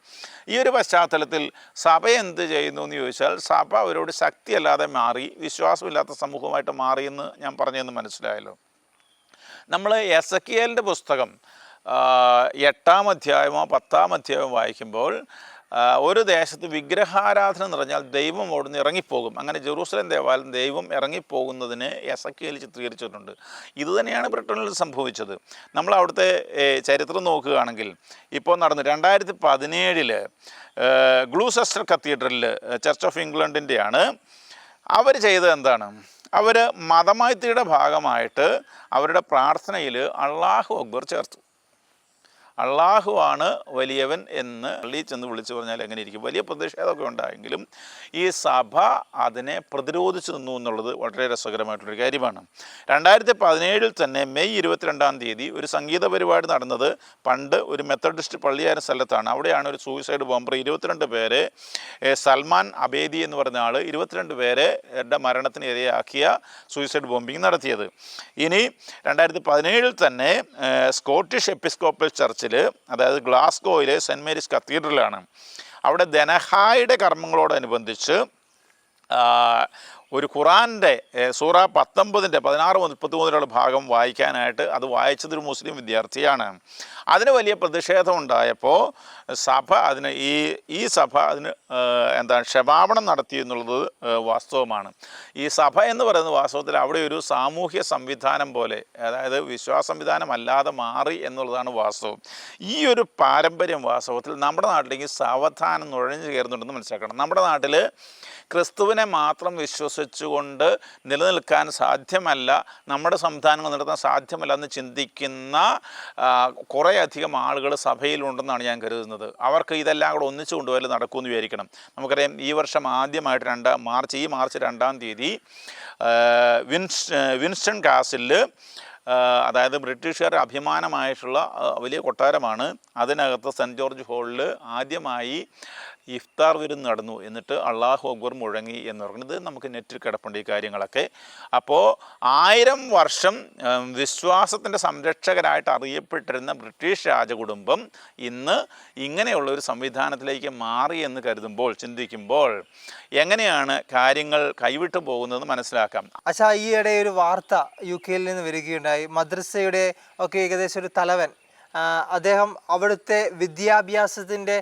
ഈ ഒരു പശ്ചാത്തലത്തിൽ സഭ എന്ത് ചെയ്യുന്നു എന്ന് ചോദിച്ചാൽ, സഭ അവരോട് ശക്തിയല്ലാതെ മാറി, വിശ്വാസമില്ലാത്ത സമൂഹമായിട്ട് മാറിയെന്ന് ഞാൻ പറഞ്ഞതെന്ന് മനസ്സിലായല്ലോ. നമ്മൾ എസെക്കിയേലിൻ്റെ പുസ്തകം 8-ാം അധ്യായമോ 10-ാം അധ്യായമോ വായിക്കുമ്പോൾ, ഒരു ദേശത്ത് വിഗ്രഹാരാധന നിറഞ്ഞാൽ ദൈവം അവിടുന്ന് ഇറങ്ങിപ്പോകും. അങ്ങനെ ജെറൂസലേം ദേവാലയം ദൈവം ഇറങ്ങിപ്പോകുന്നതിന് എസെക്കിയേൽ ചിത്രീകരിച്ചിട്ടുണ്ട്. ഇതുതന്നെയാണ് ബ്രിട്ടനിൽ സംഭവിച്ചത്. നമ്മൾ അവിടുത്തെ ചരിത്രം നോക്കുകയാണെങ്കിൽ, ഇപ്പോൾ നടന്നു 2017 ഗ്ലൂസെസ്റ്റർ കത്തീഡ്രലിൽ, ചർച്ച് ഓഫ് ഇംഗ്ലണ്ടിൻ്റെയാണ്. അവർ ചെയ്തത് എന്താണ്? അവർ മതമൈത്രിയുടെ ഭാഗമായിട്ട് അവരുടെ പ്രാർത്ഥനയിൽ അള്ളാഹു അക്ബർ ചേർത്തു. അള്ളാഹുവാണ് വലിയവൻ എന്ന് പള്ളിയിൽ ചെന്ന് വിളിച്ചു പറഞ്ഞാൽ എങ്ങനെ ഇരിക്കും? വലിയ പ്രതിഷേധമൊക്കെ ഉണ്ടായെങ്കിലും ഈ സഭ അതിനെ പ്രതിരോധിച്ചു നിന്നു എന്നുള്ളത് വളരെ രസകരമായിട്ടുള്ളൊരു കാര്യമാണ്. 2017 തന്നെ മെയ് 22-ാം തീയതി ഒരു സംഗീത പരിപാടി നടന്നത് പണ്ട് ഒരു മെത്തഡിസ്റ്റ് പള്ളിയായിരുന്ന സ്ഥലത്താണ്. അവിടെയാണ് ഒരു സൂയിസൈഡ് ബോംബർ 22 പേരെ, സൽമാൻ അബേദി എന്ന് പറഞ്ഞ ആൾ 22 പേരുടെ മരണത്തിന് ഇരയാക്കിയ സൂയിസൈഡ് ബോംബിങ് നടത്തിയത്. ഇനി 2017 തന്നെ സ്കോട്ടിഷ് എപ്പിസ്കോപ്പൽ ചർച്ച്, അതായത് ഗ്ലാസ്ഗോയിലെ സെൻറ്റ് മേരീസ് കത്തീഡ്രലാണ്, അവിടെ ധനഹായുടെ കർമ്മങ്ങളോടനുബന്ധിച്ച് ഒരു ഖുറാൻ്റെ സൂറ 19 16-33 വരെയുള്ള ഭാഗം വായിക്കാനായിട്ട് അത് വായിച്ചതൊരു മുസ്ലിം വിദ്യാർത്ഥിയാണ്. അതിന് വലിയ പ്രതിഷേധം ഉണ്ടായപ്പോൾ സഭ അതിന് ഈ സഭ അതിന് ക്ഷമാപണം നടത്തി എന്നുള്ളത് വാസ്തവമാണ്. ഈ സഭ എന്ന് പറയുന്നത് വാസ്തവത്തിൽ അവിടെ ഒരു സാമൂഹ്യ സംവിധാനം പോലെ, അതായത് വിശ്വാസ സംവിധാനം അല്ലാതെ മാറി എന്നുള്ളതാണ് വാസ്തവം. ഈ ഒരു പാരമ്പര്യം വാസ്തവത്തിൽ നമ്മുടെ നാട്ടിലേക്ക് സാവധാനം നുഴഞ്ഞു കയറുന്നുണ്ടെന്ന് മനസ്സിലാക്കണം. നമ്മുടെ നാട്ടിൽ ക്രിസ്തുവിനെ മാത്രം വിശ്വസിച്ചുകൊണ്ട് നിലനിൽക്കാൻ സാധ്യമല്ല, നമ്മുടെ സംവിധാനങ്ങൾ നടത്താൻ സാധ്യമല്ല എന്ന് ചിന്തിക്കുന്ന കുറേയധികം ആളുകൾ സഭയിലുണ്ടെന്നാണ് ഞാൻ കരുതുന്നത്. അവർക്ക് ഇതെല്ലാം കൂടെ ഒന്നിച്ചു കൊണ്ടുപോയാൽ നടക്കുമെന്ന് വിചാരിക്കണം. നമുക്കറിയാം, ഈ വർഷം ആദ്യമായിട്ട് മാർച്ച് 2-ാം തീയതി വിൻസ്റ്റൺ കാസിലിൽ, അതായത് ബ്രിട്ടീഷുകാരുടെ അഭിമാനമായിട്ടുള്ള വലിയ കൊട്ടാരമാണ്, അതിനകത്ത് സെൻറ്റ് ജോർജ് ഹാളിൽ ആദ്യമായി ഇഫ്താർ വിരുന്ന് നടന്നു. എന്നിട്ട് അള്ളാഹു അക്ബർ മുഴങ്ങി എന്ന് പറയുന്നത് നമുക്ക് നെറ്റിൽ കിടപ്പുണ്ട് ഈ കാര്യങ്ങളൊക്കെ. അപ്പോൾ 1000 വർഷം വിശ്വാസത്തിൻ്റെ സംരക്ഷകരായിട്ട് അറിയപ്പെട്ടിരുന്ന ബ്രിട്ടീഷ് രാജകുടുംബം ഇന്ന് ഇങ്ങനെയുള്ള ഒരു സംവിധാനത്തിലേക്ക് മാറി എന്ന് കരുതുമ്പോൾ, ചിന്തിക്കുമ്പോൾ എങ്ങനെയാണ് കാര്യങ്ങൾ കൈവിട്ടു പോകുന്നതെന്ന് മനസ്സിലാക്കാം. അച്ഛാ, ഈയിടെ ഒരു വാർത്ത UK നിന്ന് വരികയുണ്ടായി. മദ്രസയുടെ ഒക്കെ ഏകദേശം ഒരു തലവൻ, അദ്ദേഹം അവിടുത്തെ വിദ്യാഭ്യാസത്തിൻ്റെ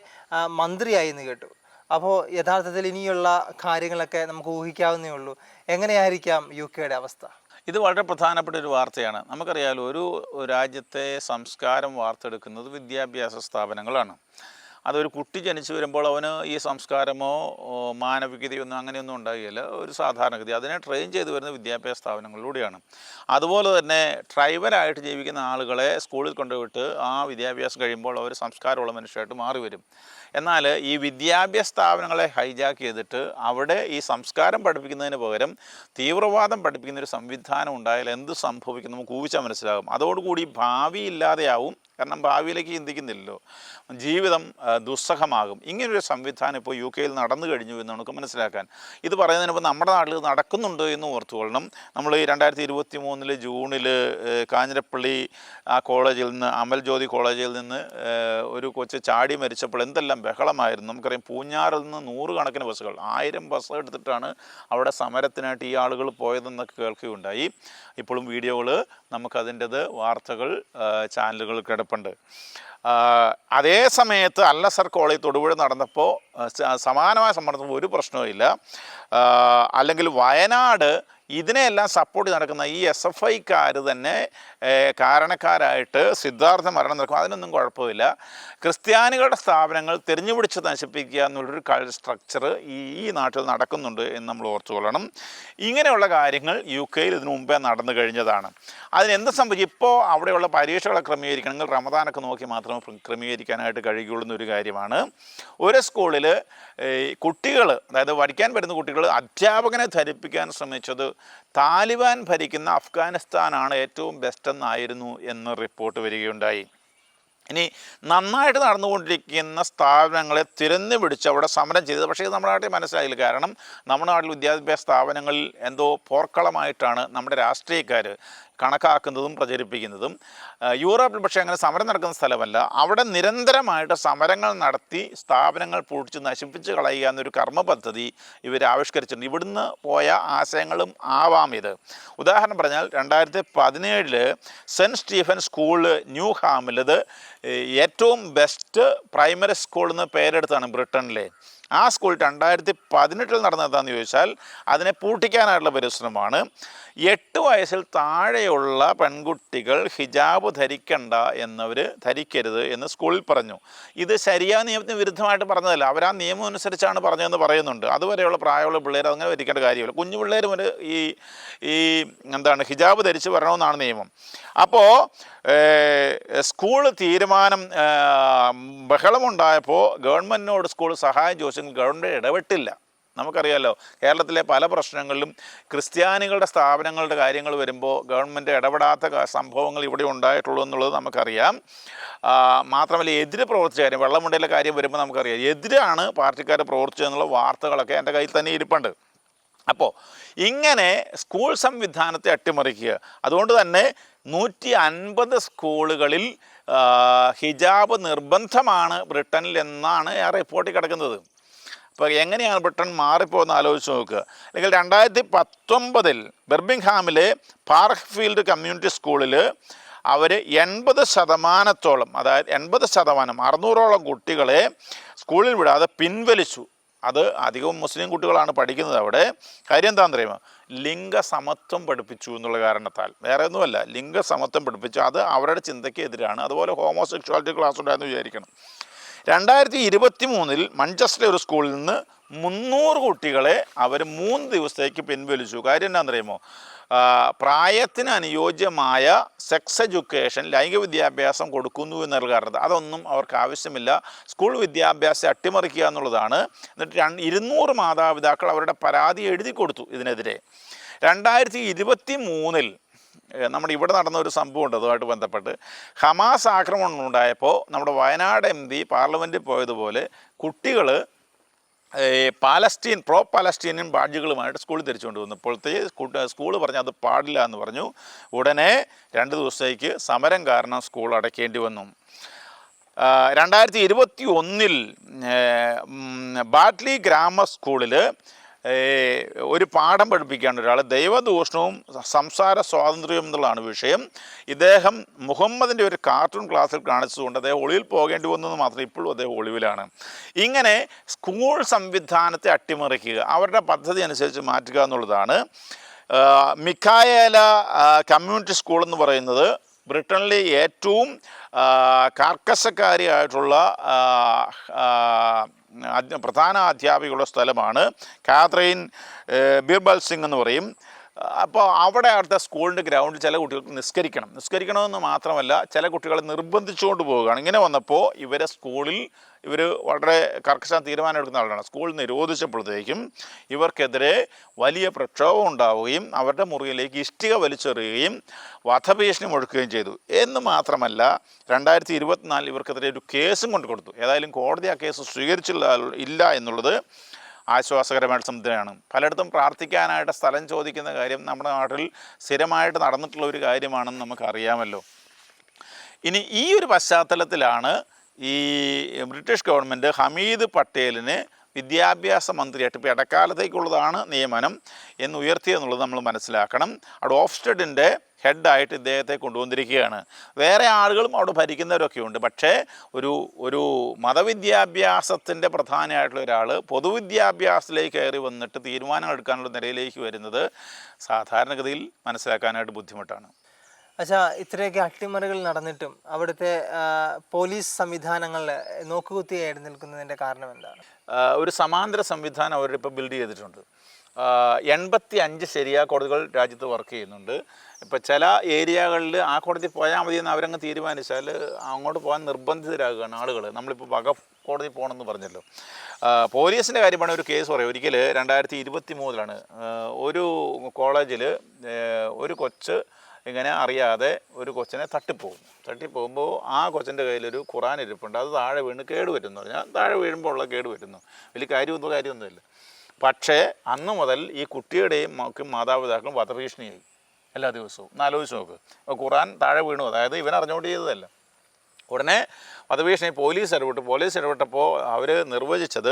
മന്ത്രിയായി എന്ന് കേട്ടു. അപ്പോൾ യഥാർത്ഥത്തിൽ ഇനിയുള്ള കാര്യങ്ങളൊക്കെ നമുക്ക് ഊഹിക്കാവുന്നേ ഉള്ളൂ. എങ്ങനെയായിരിക്കാം UK അവസ്ഥ? ഇത് വളരെ പ്രധാനപ്പെട്ട ഒരു വാർത്തയാണ്. നമുക്കറിയാലോ, ഒരു രാജ്യത്തെ സംസ്കാരം വാർത്തെടുക്കുന്നത് വിദ്യാഭ്യാസ സ്ഥാപനങ്ങളാണ്. അതൊരു കുട്ടി ജനിച്ചു വരുമ്പോൾ അവന് ഈ സംസ്കാരമോ മാനവികതയൊന്നും അങ്ങനെയൊന്നും ഉണ്ടാകില്ല. ഒരു സാധാരണഗതി അതിനെ ട്രെയിൻ ചെയ്ത് വരുന്ന വിദ്യാഭ്യാസ സ്ഥാപനങ്ങളിലൂടെയാണ്. അതുപോലെ തന്നെ ട്രൈബലായിട്ട് ജീവിക്കുന്ന ആളുകളെ സ്കൂളിൽ കൊണ്ടുപോയിട്ട് ആ വിദ്യാഭ്യാസം കഴിയുമ്പോൾ അവർ സംസ്കാരമുള്ള മനുഷ്യരായിട്ട് മാറി വരും. എന്നാൽ ഈ വിദ്യാഭ്യാസ സ്ഥാപനങ്ങളെ ഹൈജാക്ക് ചെയ്തിട്ട് അവിടെ ഈ സംസ്കാരം പഠിപ്പിക്കുന്നതിന് പകരം തീവ്രവാദം പഠിപ്പിക്കുന്നൊരു സംവിധാനം ഉണ്ടായാൽ എന്ത് സംഭവിക്കും നമുക്ക് ഊഹിച്ചാൽ മനസ്സിലാകും. അതോടുകൂടി ഭാവി ഇല്ലാതെയാവും. കാരണം ഭാവിയിലേക്ക് ചിന്തിക്കുന്നില്ലല്ലോ, ജീവിതം ദുസ്സഹമാകും. ഇങ്ങനൊരു സംവിധാനം ഇപ്പോൾ UK നടന്നു കഴിഞ്ഞു എന്ന് നമുക്ക് മനസ്സിലാക്കാൻ. ഇത് പറയുന്നതിന് മുമ്പ് നമ്മുടെ നാട്ടിൽ നടക്കുന്നുണ്ട് എന്ന് ഓർത്തുകൊള്ളണം. നമ്മൾ ഈ 2023 ജൂണിൽ കാഞ്ഞിരപ്പള്ളി ആ കോളേജിൽ നിന്ന്, അമൽ ജ്യോതി കോളേജിൽ നിന്ന് ഒരു കൊച്ച് ചാടി മരിച്ചപ്പോൾ എന്തെല്ലാം ബഹളമായിരുന്നു. നമുക്കറിയാം, പൂഞ്ഞാറിൽ നിന്ന് 100 കണക്കിന് ബസ്സുകൾ, 1000 ബസ് എടുത്തിട്ടാണ് അവിടെ സമരത്തിനായിട്ട് ഈ ആളുകൾ പോയതെന്നൊക്കെ കേൾക്കുകയുണ്ടായി. ഇപ്പോഴും വീഡിയോകൾ നമുക്കതിൻ്റെത് വാർത്തകൾ ചാനലുകൾ കിടപ്പുണ്ട്. അതേ സമയത്ത് അല്ലസർ കോളേജ് തൊടുപുഴ നടന്നപ്പോൾ സമാനമായ സമ്മർദ്ദം ഒരു പ്രശ്നവുമില്ല. അല്ലെങ്കിൽ വയനാട് ഇതിനെയെല്ലാം സപ്പോർട്ട് നടക്കുന്ന ഈ SFIക്കാർ തന്നെ കാരണക്കാരായിട്ട് സിദ്ധാർത്ഥ മരണം നടക്കും. അതിനൊന്നും കുഴപ്പമില്ല. ക്രിസ്ത്യാനികളുടെ സ്ഥാപനങ്ങൾ തിരഞ്ഞുപിടിച്ച് നശിപ്പിക്കുക എന്നുള്ളൊരു സ്ട്രക്ചർ ഈ നാട്ടിൽ നടക്കുന്നുണ്ട് എന്ന് നമ്മൾ ഓർത്തുകൊള്ളണം. ഇങ്ങനെയുള്ള കാര്യങ്ങൾ UK ഇതിനു മുമ്പേ നടന്നു കഴിഞ്ഞതാണ്. അതിനെന്ത് സംഭവിക്കും? ഇപ്പോൾ അവിടെയുള്ള പരീക്ഷകളെ ക്രമീകരിക്കണമെങ്കിൽ റമദാനൊക്കെ നോക്കി മാത്രമേ ക്രമീകരിക്കാനായിട്ട് കഴിയുള്ളൂ എന്നൊരു കാര്യമാണ്. ഒരു സ്കൂളിൽ കുട്ടികൾ, അതായത് പഠിക്കാൻ വരുന്ന കുട്ടികൾ അധ്യാപകനെ ധരിപ്പിക്കാൻ ശ്രമിച്ചത് താലിബാൻ ഭരിക്കുന്ന അഫ്ഗാനിസ്ഥാനാണ് ഏറ്റവും ബെസ്റ്റ് എന്നായിരുന്നു എന്ന് റിപ്പോർട്ട് വരികയുണ്ടായി. ഇനി നന്നായിട്ട് നടന്നുകൊണ്ടിരിക്കുന്ന സ്ഥാപനങ്ങളെ തിരഞ്ഞു പിടിച്ച് അവിടെ സമരം ചെയ്തത്. പക്ഷേ ഇത് നമ്മുടെ നാട്ടിൽ മനസ്സിലായില്ല. കാരണം നമ്മുടെ നാട്ടിൽ വിദ്യാഭ്യാസ സ്ഥാപനങ്ങളിൽ എന്തോ പോർക്കളമായിട്ടാണ് നമ്മുടെ രാഷ്ട്രീയക്കാർ കണക്കാക്കുന്നതും പ്രചരിപ്പിക്കുന്നതും. യൂറോപ്പിൽ പക്ഷേ അങ്ങനെ സമരം നടക്കുന്ന സ്ഥലമല്ല. അവിടെ നിരന്തരമായിട്ട് സമരങ്ങൾ നടത്തി സ്ഥാപനങ്ങൾ പൊളിച്ച് നശിപ്പിച്ച് കളയുക എന്നൊരു കർമ്മ പദ്ധതി ഇവർ ആവിഷ്കരിച്ചിട്ടുണ്ട്. ഇവിടുന്ന് പോയ ആശയങ്ങളും ആവാം ഇത്. ഉദാഹരണം പറഞ്ഞാൽ 2017 സെൻറ്റ് സ്റ്റീഫൻ സ്കൂൾ ന്യൂഹാമിൽ, ഇത് ഏറ്റവും ബെസ്റ്റ് പ്രൈമറി സ്കൂൾ എന്ന് പേരെടുത്താണ് ബ്രിട്ടനിലെ. ആ സ്കൂൾ 2018 നടന്നതെന്ന് ചോദിച്ചാൽ അതിനെ പൂട്ടിക്കാനായിട്ടുള്ള പരിശ്രമമാണ്. 8 വയസ്സിൽ താഴെയുള്ള പെൺകുട്ടികൾ ഹിജാബ് ധരിക്കണ്ട എന്നവർ ധരിക്കരുത് എന്ന് സ്കൂളിൽ പറഞ്ഞു. ഇത് ശരിയായ നിയമത്തിന് വിരുദ്ധമായിട്ട് പറഞ്ഞതല്ല, അവർ ആ നിയമം അനുസരിച്ചാണ് പറഞ്ഞതെന്ന് പറയുന്നുണ്ട്. അതുവരെയുള്ള പ്രായമുള്ള പിള്ളേർ അങ്ങനെ ധരിക്കേണ്ട കാര്യമില്ല. കുഞ്ഞു പിള്ളേരും ഒരു ഹിജാബ് ധരിച്ച് വരണമെന്നാണ് നിയമം. അപ്പോൾ സ്കൂൾ തീരുമാനം ബഹളമുണ്ടായപ്പോൾ ഗവൺമെൻറ്റിനോട് സ്കൂൾ സഹായം ചോദിച്ചെങ്കിൽ ഗവൺമെൻറ് ഇടപെട്ടില്ല. നമുക്കറിയാമല്ലോ, കേരളത്തിലെ പല പ്രശ്നങ്ങളിലും ക്രിസ്ത്യാനികളുടെ സ്ഥാപനങ്ങളുടെ കാര്യങ്ങൾ വരുമ്പോൾ ഗവൺമെൻറ് ഇടപെടാത്ത സംഭവങ്ങൾ ഇവിടെ ഉണ്ടായിട്ടുള്ളൂ എന്നുള്ളത് നമുക്കറിയാം. മാത്രമല്ല, എതിര് പ്രവർത്തിച്ച കാര്യം, വെള്ളമുണ്ടയിലെ കാര്യം വരുമ്പോൾ നമുക്കറിയാം എതിരാണ് പാർട്ടിക്കാർ പ്രവർത്തിച്ചതെന്നുള്ള വാർത്തകളൊക്കെ എൻ്റെ കയ്യിൽ തന്നെ ഇരിപ്പുണ്ട്. അപ്പോൾ ഇങ്ങനെ സ്കൂൾ സംവിധാനത്തെ അട്ടിമറിക്കുക. അതുകൊണ്ട് തന്നെ 150 സ്കൂളുകളിൽ ഹിജാബ് നിർബന്ധമാണ് ബ്രിട്ടനിൽ എന്നാണ് ആ റിപ്പോർട്ടിൽ കിടക്കുന്നത്. അപ്പോൾ എങ്ങനെയാണ് ബ്രിട്ടൻ മാറിപ്പോയെന്ന് ആലോചിച്ച് നോക്കുക. അല്ലെങ്കിൽ 2019 ബിർമിംഗ്ഹാമിലെ പാർക്ക് ഫീൽഡ് കമ്മ്യൂണിറ്റി സ്കൂളിൽ അവർ 80%, അതായത് 80%, 600ഓളം കുട്ടികളെ സ്കൂളിൽ വിടാതെ പിൻവലിച്ചു. അത് അധികവും മുസ്ലിം കുട്ടികളാണ് പഠിക്കുന്നത് അവിടെ. കാര്യം എന്താണെന്ന് അറിയുമോ? ലിംഗസമത്വം പഠിപ്പിച്ചു എന്നുള്ള കാരണത്താൽ, വേറെ ഒന്നുമല്ല, ലിംഗസമത്വം പഠിപ്പിച്ചു. അത് അവരുടെ ചിന്തയ്ക്ക് എതിരാണ്. അതുപോലെ ഹോമോസെക്ഷുവാലിറ്റി ക്ലാസ് ഉണ്ടായെന്ന് വിചാരിക്കണം. 2023 മഞ്ചസ്റ്ററിലെ ഒരു സ്കൂളിൽ നിന്ന് 300 കുട്ടികളെ അവർ 3 ദിവസത്തേക്ക് പിൻവലിച്ചു. കാര്യം എന്താണെന്നറിയുമോ? പ്രായത്തിന് അനുയോജ്യമായ സെക്സ് എഡ്യൂക്കേഷൻ, ലൈംഗിക വിദ്യാഭ്യാസം കൊടുക്കുന്നു എന്നുള്ള കാരണത്തിൽ അതൊന്നും അവർക്ക് ആവശ്യമില്ല, സ്കൂൾ വിദ്യാഭ്യാസം അട്ടിമറിക്കുക എന്നുള്ളതാണ്. എന്നിട്ട് 200 മാതാപിതാക്കൾ അവരുടെ പരാതി എഴുതി കൊടുത്തു ഇതിനെതിരെ. 2023 നമ്മുടെ ഇവിടെ നടന്ന ഒരു സംഭവമുണ്ട് അതുമായിട്ട് ബന്ധപ്പെട്ട്. ഹമാസ് ആക്രമണം ഉണ്ടായപ്പോൾ നമ്മുടെ വയനാട് MP പാർലമെൻറ്റിൽ പോയതുപോലെ കുട്ടികൾ പ്രോ പാലസ്റ്റീനിയൻ ബാഡ്ജുകളുമായിട്ട് സ്കൂളിൽ തിരിച്ചുകൊണ്ട് വന്നു. ഇപ്പോഴത്തെ സ്കൂൾ പറഞ്ഞു അത് പാടില്ല എന്ന് പറഞ്ഞു. ഉടനെ 2 ദിവസത്തേക്ക് സമരം കാരണം സ്കൂൾ അടയ്ക്കേണ്ടി വന്നു. 2021 ബാട്ട്ലി ഗ്രാമർ സ്കൂളിൽ ഒരു പാഠം പഠിപ്പിക്കാണ്ട് ഒരാൾ ദൈവദൂഷണവും സംസാര സ്വാതന്ത്ര്യവും എന്നുള്ളതാണ് വിഷയം. ഇദ്ദേഹം മുഹമ്മദിൻ്റെ ഒരു കാർട്ടൂൺ ക്ലാസ്സിൽ കാണിച്ചതുകൊണ്ട് അദ്ദേഹം ഒളിവിൽ പോകേണ്ടി വന്നതെന്ന് മാത്രം. ഇപ്പോഴും അദ്ദേഹം ഒളിവിലാണ്. ഇങ്ങനെ സ്കൂൾ സംവിധാനത്തെ അട്ടിമറിക്കുക, അവരുടെ പദ്ധതി അനുസരിച്ച് മാറ്റുക എന്നുള്ളതാണ്. മിക്കായേല കമ്മ്യൂണിറ്റി സ്കൂൾ എന്ന് പറയുന്നത് ബ്രിട്ടനിലെ ഏറ്റവും കർക്കശക്കാരിയായിട്ടുള്ള പ്രധാന അധ്യാപികയുള്ള സ്ഥലമാണ്. കാത്രൈൻ ബീർബൽ സിംഗ് എന്ന് പറയും. അപ്പോൾ അവിടെ അവിടുത്തെ സ്കൂളിൻ്റെ ഗ്രൗണ്ടിൽ ചില കുട്ടികൾക്ക് നിസ്കരിക്കണമെന്ന് മാത്രമല്ല, ചില കുട്ടികളെ നിർബന്ധിച്ചുകൊണ്ട് പോവുകയാണ്. ഇങ്ങനെ വന്നപ്പോൾ ഇവരെ സ്കൂളിൽ വളരെ കർക്കശ തീരുമാനം എടുക്കുന്ന ആളാണ്. സ്കൂൾ നിരോധിച്ചപ്പോഴത്തേക്കും ഇവർക്കെതിരെ വലിയ പ്രക്ഷോഭം ഉണ്ടാവുകയും അവരുടെ മുറിയിലേക്ക് ഇഷ്ടിക വലിച്ചെറിയുകയും വധഭീഷണി മുഴക്കുകയും ചെയ്തു. എന്ന് മാത്രമല്ല 2024 ഇവർക്കെതിരെ ഒരു കേസും കൊണ്ട് കൊടുത്തു. ഏതായാലും കോടതി ആ കേസ് സ്വീകരിച്ചില്ല എന്നുള്ളത് ആശ്വാസകരമായിട്ട് സംബന്ധിച്ചാണ്. പലയിടത്തും പ്രാർത്ഥിക്കാനായിട്ട് സ്ഥലം ചോദിക്കുന്ന കാര്യം നമ്മുടെ നാട്ടിൽ സ്ഥിരമായിട്ട് നടന്നിട്ടുള്ള ഒരു കാര്യമാണെന്ന് നമുക്കറിയാമല്ലോ. ഇനി ഈ ഒരു പശ്ചാത്തലത്തിലാണ് ഈ ബ്രിട്ടീഷ് ഗവൺമെൻറ് ഹമീദ് പട്ടേലിന് വിദ്യാഭ്യാസ മന്ത്രിയായിട്ട്, ഇപ്പോൾ ഇടക്കാലത്തേക്കുള്ളതാണ് നിയമനം, എന്ന് ഉയർത്തിയെന്നുള്ളത് നമ്മൾ മനസ്സിലാക്കണം. അവിടെ ഓഫ്സ്റ്റഡിൻ്റെ ഹെഡായിട്ട് ഇദ്ദേഹത്തെ കൊണ്ടുവന്നിരിക്കുകയാണ്. വേറെ ആളുകളും അവിടെ ഭരിക്കുന്നവരൊക്കെ ഉണ്ട്. പക്ഷേ ഒരു മതവിദ്യാഭ്യാസത്തിൻ്റെ പ്രധാനമായിട്ടുള്ള ഒരാൾ പൊതുവിദ്യാഭ്യാസത്തിലേക്ക് കയറി വന്നിട്ട് തീരുമാനങ്ങൾ എടുക്കാനുള്ള നിലയിലേക്ക് വരുന്നത് സാധാരണഗതിയിൽ മനസ്സിലാക്കാനായിട്ട് ബുദ്ധിമുട്ടാണ്. അച്ഛാ, ഇത്രയൊക്കെ അട്ടിമറികൾ നടന്നിട്ടും അവിടുത്തെ പോലീസ് സംവിധാനങ്ങളിൽ നോക്കുകുത്തിയായിട്ട് നിൽക്കുന്നതിൻ്റെ കാരണം എന്താണ്? ഒരു സമാന്തര സംവിധാനം അവരിപ്പോൾ ബിൽഡ് ചെയ്തിട്ടുണ്ട്. 85 ശരിയാ കോടതികൾ രാജ്യത്ത് വർക്ക് ചെയ്യുന്നുണ്ട്. ഇപ്പോൾ ചില ഏരിയകളിൽ ആ കോടതി പോയാൽ മതി എന്ന് അവരങ്ങ് തീരുമാനിച്ചാൽ അങ്ങോട്ട് പോകാൻ നിർബന്ധിതരാകുകയാണ് ആളുകൾ. നമ്മളിപ്പോൾ വഖഫ് കോടതി പോകണമെന്ന് പറഞ്ഞല്ലോ. പോലീസിൻ്റെ കാര്യമാണ് ഒരു കേസ് പറയും. ഒരിക്കൽ 2023 ഒരു കോളേജിൽ ഒരു കൊച്ച് ഇങ്ങനെ അറിയാതെ ഒരു കൊച്ചിനെ തട്ടിപ്പോകുമ്പോൾ ആ കൊച്ചിൻ്റെ കയ്യിലൊരു ഖുറാൻ ഇരിപ്പുണ്ട്. അത് താഴെ വീണ് കേടുവരുന്നു പറഞ്ഞാൽ താഴെ വീഴുമ്പോൾ ഉള്ള കേടുവരുന്നു. വലിയ കാര്യമൊന്നുമില്ല. പക്ഷേ അന്ന് മുതൽ ഈ കുട്ടിയുടെയും മാതാപിതാക്കളും വധഭീഷണിയായി എല്ലാ ദിവസവും. ആലോചിച്ച് നോക്ക്. ഖുറാൻ താഴെ വീണു, അതായത് ഇവൻ അറിഞ്ഞുകൊണ്ട് ചെയ്തതല്ല. ഉടനെ വധഭീഷണി പോലീസ് ഇടപെട്ടപ്പോൾ അവർ നിർവചിച്ചത്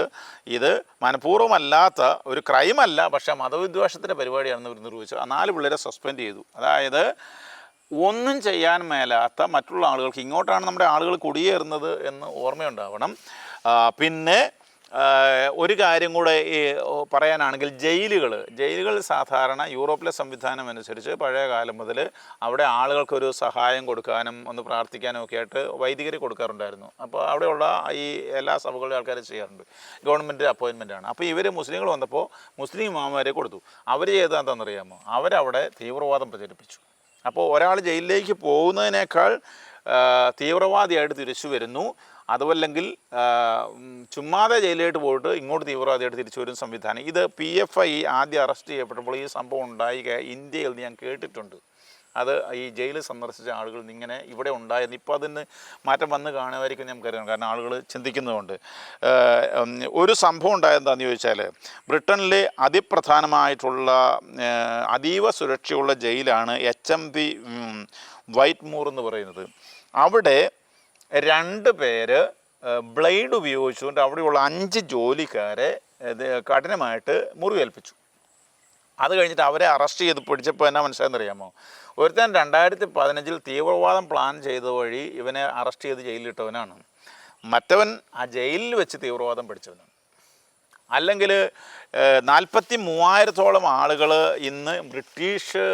ഇത് മനഃപൂർവ്വമല്ലാത്ത ഒരു ക്രൈമല്ല, പക്ഷേ മതവിദ്വേഷത്തിൻ്റെ പരിപാടിയാണെന്ന് അവർ നിർവചിച്ചു. 4 പിള്ളേരെ സസ്പെൻഡ് ചെയ്തു. അതായത് ഒന്നും ചെയ്യാൻ മേലാത്ത മറ്റുള്ള ആളുകൾക്ക്, ഇങ്ങോട്ടാണ് നമ്മുടെ ആളുകൾ കുടിയേറുന്നത് എന്ന് ഓർമ്മയുണ്ടാവണം. പിന്നെ ഒരു കാര്യം കൂടെ പറയാനാണെങ്കിൽ ജയിലുകൾ സാധാരണ യൂറോപ്പിലെ സംവിധാനം അനുസരിച്ച് പഴയ കാലം മുതൽ അവിടെ ആളുകൾക്കൊരു സഹായം കൊടുക്കാനും ഒന്ന് പ്രാർത്ഥിക്കാനും ഒക്കെ ആയിട്ട് വൈദികരെ കൊടുക്കാറുണ്ടായിരുന്നു. അപ്പോൾ അവിടെയുള്ള ഈ എല്ലാ സഭകളിലും ആൾക്കാർ ചെയ്യാറുണ്ട്. ഗവൺമെൻറ് അപ്പോയിൻമെൻറ്റാണ്. അപ്പോൾ ഇവർ മുസ്ലിങ്ങൾ വന്നപ്പോൾ മുസ്ലിം ഇമാമരെ കൊടുത്തു. അവർ ചെയ്തത് എന്താണെന്നറിയാമോ? അവരവിടെ തീവ്രവാദം പ്രചരിപ്പിച്ചു. അപ്പോൾ ഒരാൾ ജയിലിലേക്ക് പോകുന്നതിനേക്കാൾ തീവ്രവാദിയായിട്ട് തിരിച്ചു വരുന്നു. അതുമല്ലെങ്കിൽ ചുമ്മാതെ ജയിലിലേക്ക് പോയിട്ട് ഇങ്ങോട്ട് തീവ്രവാദിയായിട്ട് തിരിച്ചു വരുന്ന സംവിധാനം. ഇത് PFI ആദ്യം അറസ്റ്റ് ചെയ്യപ്പെട്ടപ്പോൾ ഈ സംഭവം ഉണ്ടായി ഇന്ത്യയിൽ ഞാൻ കേട്ടിട്ടുണ്ട്. അത് ഈ ജയിലിൽ സന്ദർശിച്ച ആളുകൾ ഇങ്ങനെ ഇവിടെ ഉണ്ടായിരുന്നു. ഇപ്പോൾ അതിന് മാറ്റം വന്ന് കാണുമായിരിക്കും നമുക്കറിയാം, കാരണം ആളുകൾ ചിന്തിക്കുന്നതുകൊണ്ട്. ഒരു സംഭവം ഉണ്ടായതെന്താണെന്ന് ചോദിച്ചാൽ, ബ്രിട്ടനിലെ അതിപ്രധാനമായിട്ടുള്ള അതീവ സുരക്ഷയുള്ള ജയിലാണ് HMP വൈറ്റ്മൂർ എന്ന് പറയുന്നത്. അവിടെ 2 പേര് ബ്ലേഡ് ഉപയോഗിച്ചുകൊണ്ട് അവിടെയുള്ള 5 ജോലിക്കാരെ കഠിനമായിട്ട് മുറിവേൽപ്പിച്ചു. അത് കഴിഞ്ഞിട്ട് അവരെ അറസ്റ്റ് ചെയ്ത് പിടിച്ചപ്പോൾ എന്നാ മനസ്സിലായെന്നറിയാമോ? ഒരുത്തൻ 2015 തീവ്രവാദം പ്ലാൻ ചെയ്ത വഴി ഇവനെ അറസ്റ്റ് ചെയ്ത് ജയിലിലിട്ടവനാണ്. മറ്റവൻ ആ ജയിലിൽ വെച്ച് തീവ്രവാദം പഠിച്ചവനാണ്. അല്ലെങ്കിൽ 43,000-ഓളം ആളുകൾ ഇന്ന് ബ്രിട്ടീഷ്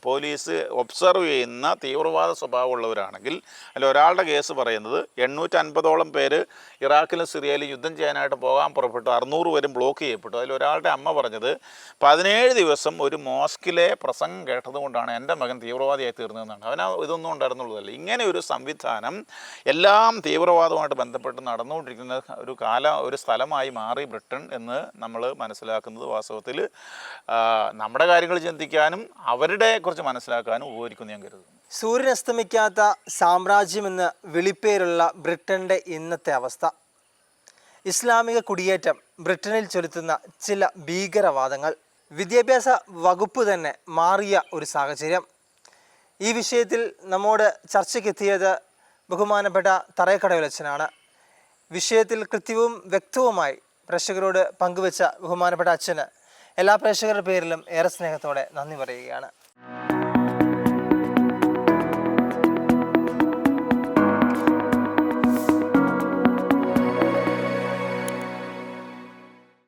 പോലീസ് ഒബ്സർവ് ചെയ്യുന്ന തീവ്രവാദ സ്വഭാവമുള്ളവരാണെങ്കിൽ അതിൽ ഒരാളുടെ കേസ് പറയുന്നത് 850-ഓളം പേര് ഇറാഖിലും സിറിയയിലും യുദ്ധം ചെയ്യാനായിട്ട് പോകാൻ പുറപ്പെട്ടു, 600 പേരും ബ്ലോക്ക് ചെയ്യപ്പെട്ടു. അതിലൊരാളുടെ അമ്മ പറഞ്ഞത് 17 ദിവസം ഒരു മോസ്കിലെ പ്രസംഗം കേട്ടതുകൊണ്ടാണ് എൻ്റെ മകൻ തീവ്രവാദിയായി തീർന്നതെന്നാണ്. അവന് ഇതൊന്നും ഉണ്ടായിരുന്നുള്ളതല്ല. ഇങ്ങനെ ഒരു സംവിധാനം എല്ലാം തീവ്രവാദവുമായിട്ട് ബന്ധപ്പെട്ട് നടന്നുകൊണ്ടിരിക്കുന്ന ഒരു സ്ഥലമായി മാറി ബ്രിട്ടൻ എന്ന് നമ്മൾ മനസ്സിലാക്കുന്നത് വാസ്തവത്തിൽ നമ്മുടെ കാര്യങ്ങൾ ചിന്തിക്കാനും അവരുടെ കുറിച്ച് മനസ്സിലാക്കാനും ഉപകരിക്കുന്നു ഞാൻ കരുതുന്നു. സൂര്യൻ അസ്തമിക്കാത്ത സാമ്രാജ്യമെന്ന് വിളിപ്പേരുള്ള ബ്രിട്ടൻ്റെ ഇന്നത്തെ അവസ്ഥ, ഇസ്ലാമിക കുടിയേറ്റം ബ്രിട്ടനിൽ ചെലുത്തുന്ന ചില ഭീകരവാദങ്ങൾ, വിദ്യാഭ്യാസ വകുപ്പ് തന്നെ മാറിയ ഒരു സാഹചര്യം. ഈ വിഷയത്തിൽ നമ്മോട് ചർച്ചയ്ക്കെത്തിയത് ബഹുമാനപ്പെട്ട തറയക്കടവിലച്ഛനാണ്. വിഷയത്തിൽ കൃത്യവും വ്യക്തവുമായി പ്രേക്ഷകരോട് പങ്കുവെച്ച ബഹുമാനപ്പെട്ട അച്ഛന് എല്ലാ പ്രേക്ഷകരുടെ പേരിലും ഏറെ സ്നേഹത്തോടെ നന്ദി പറയുകയാണ്.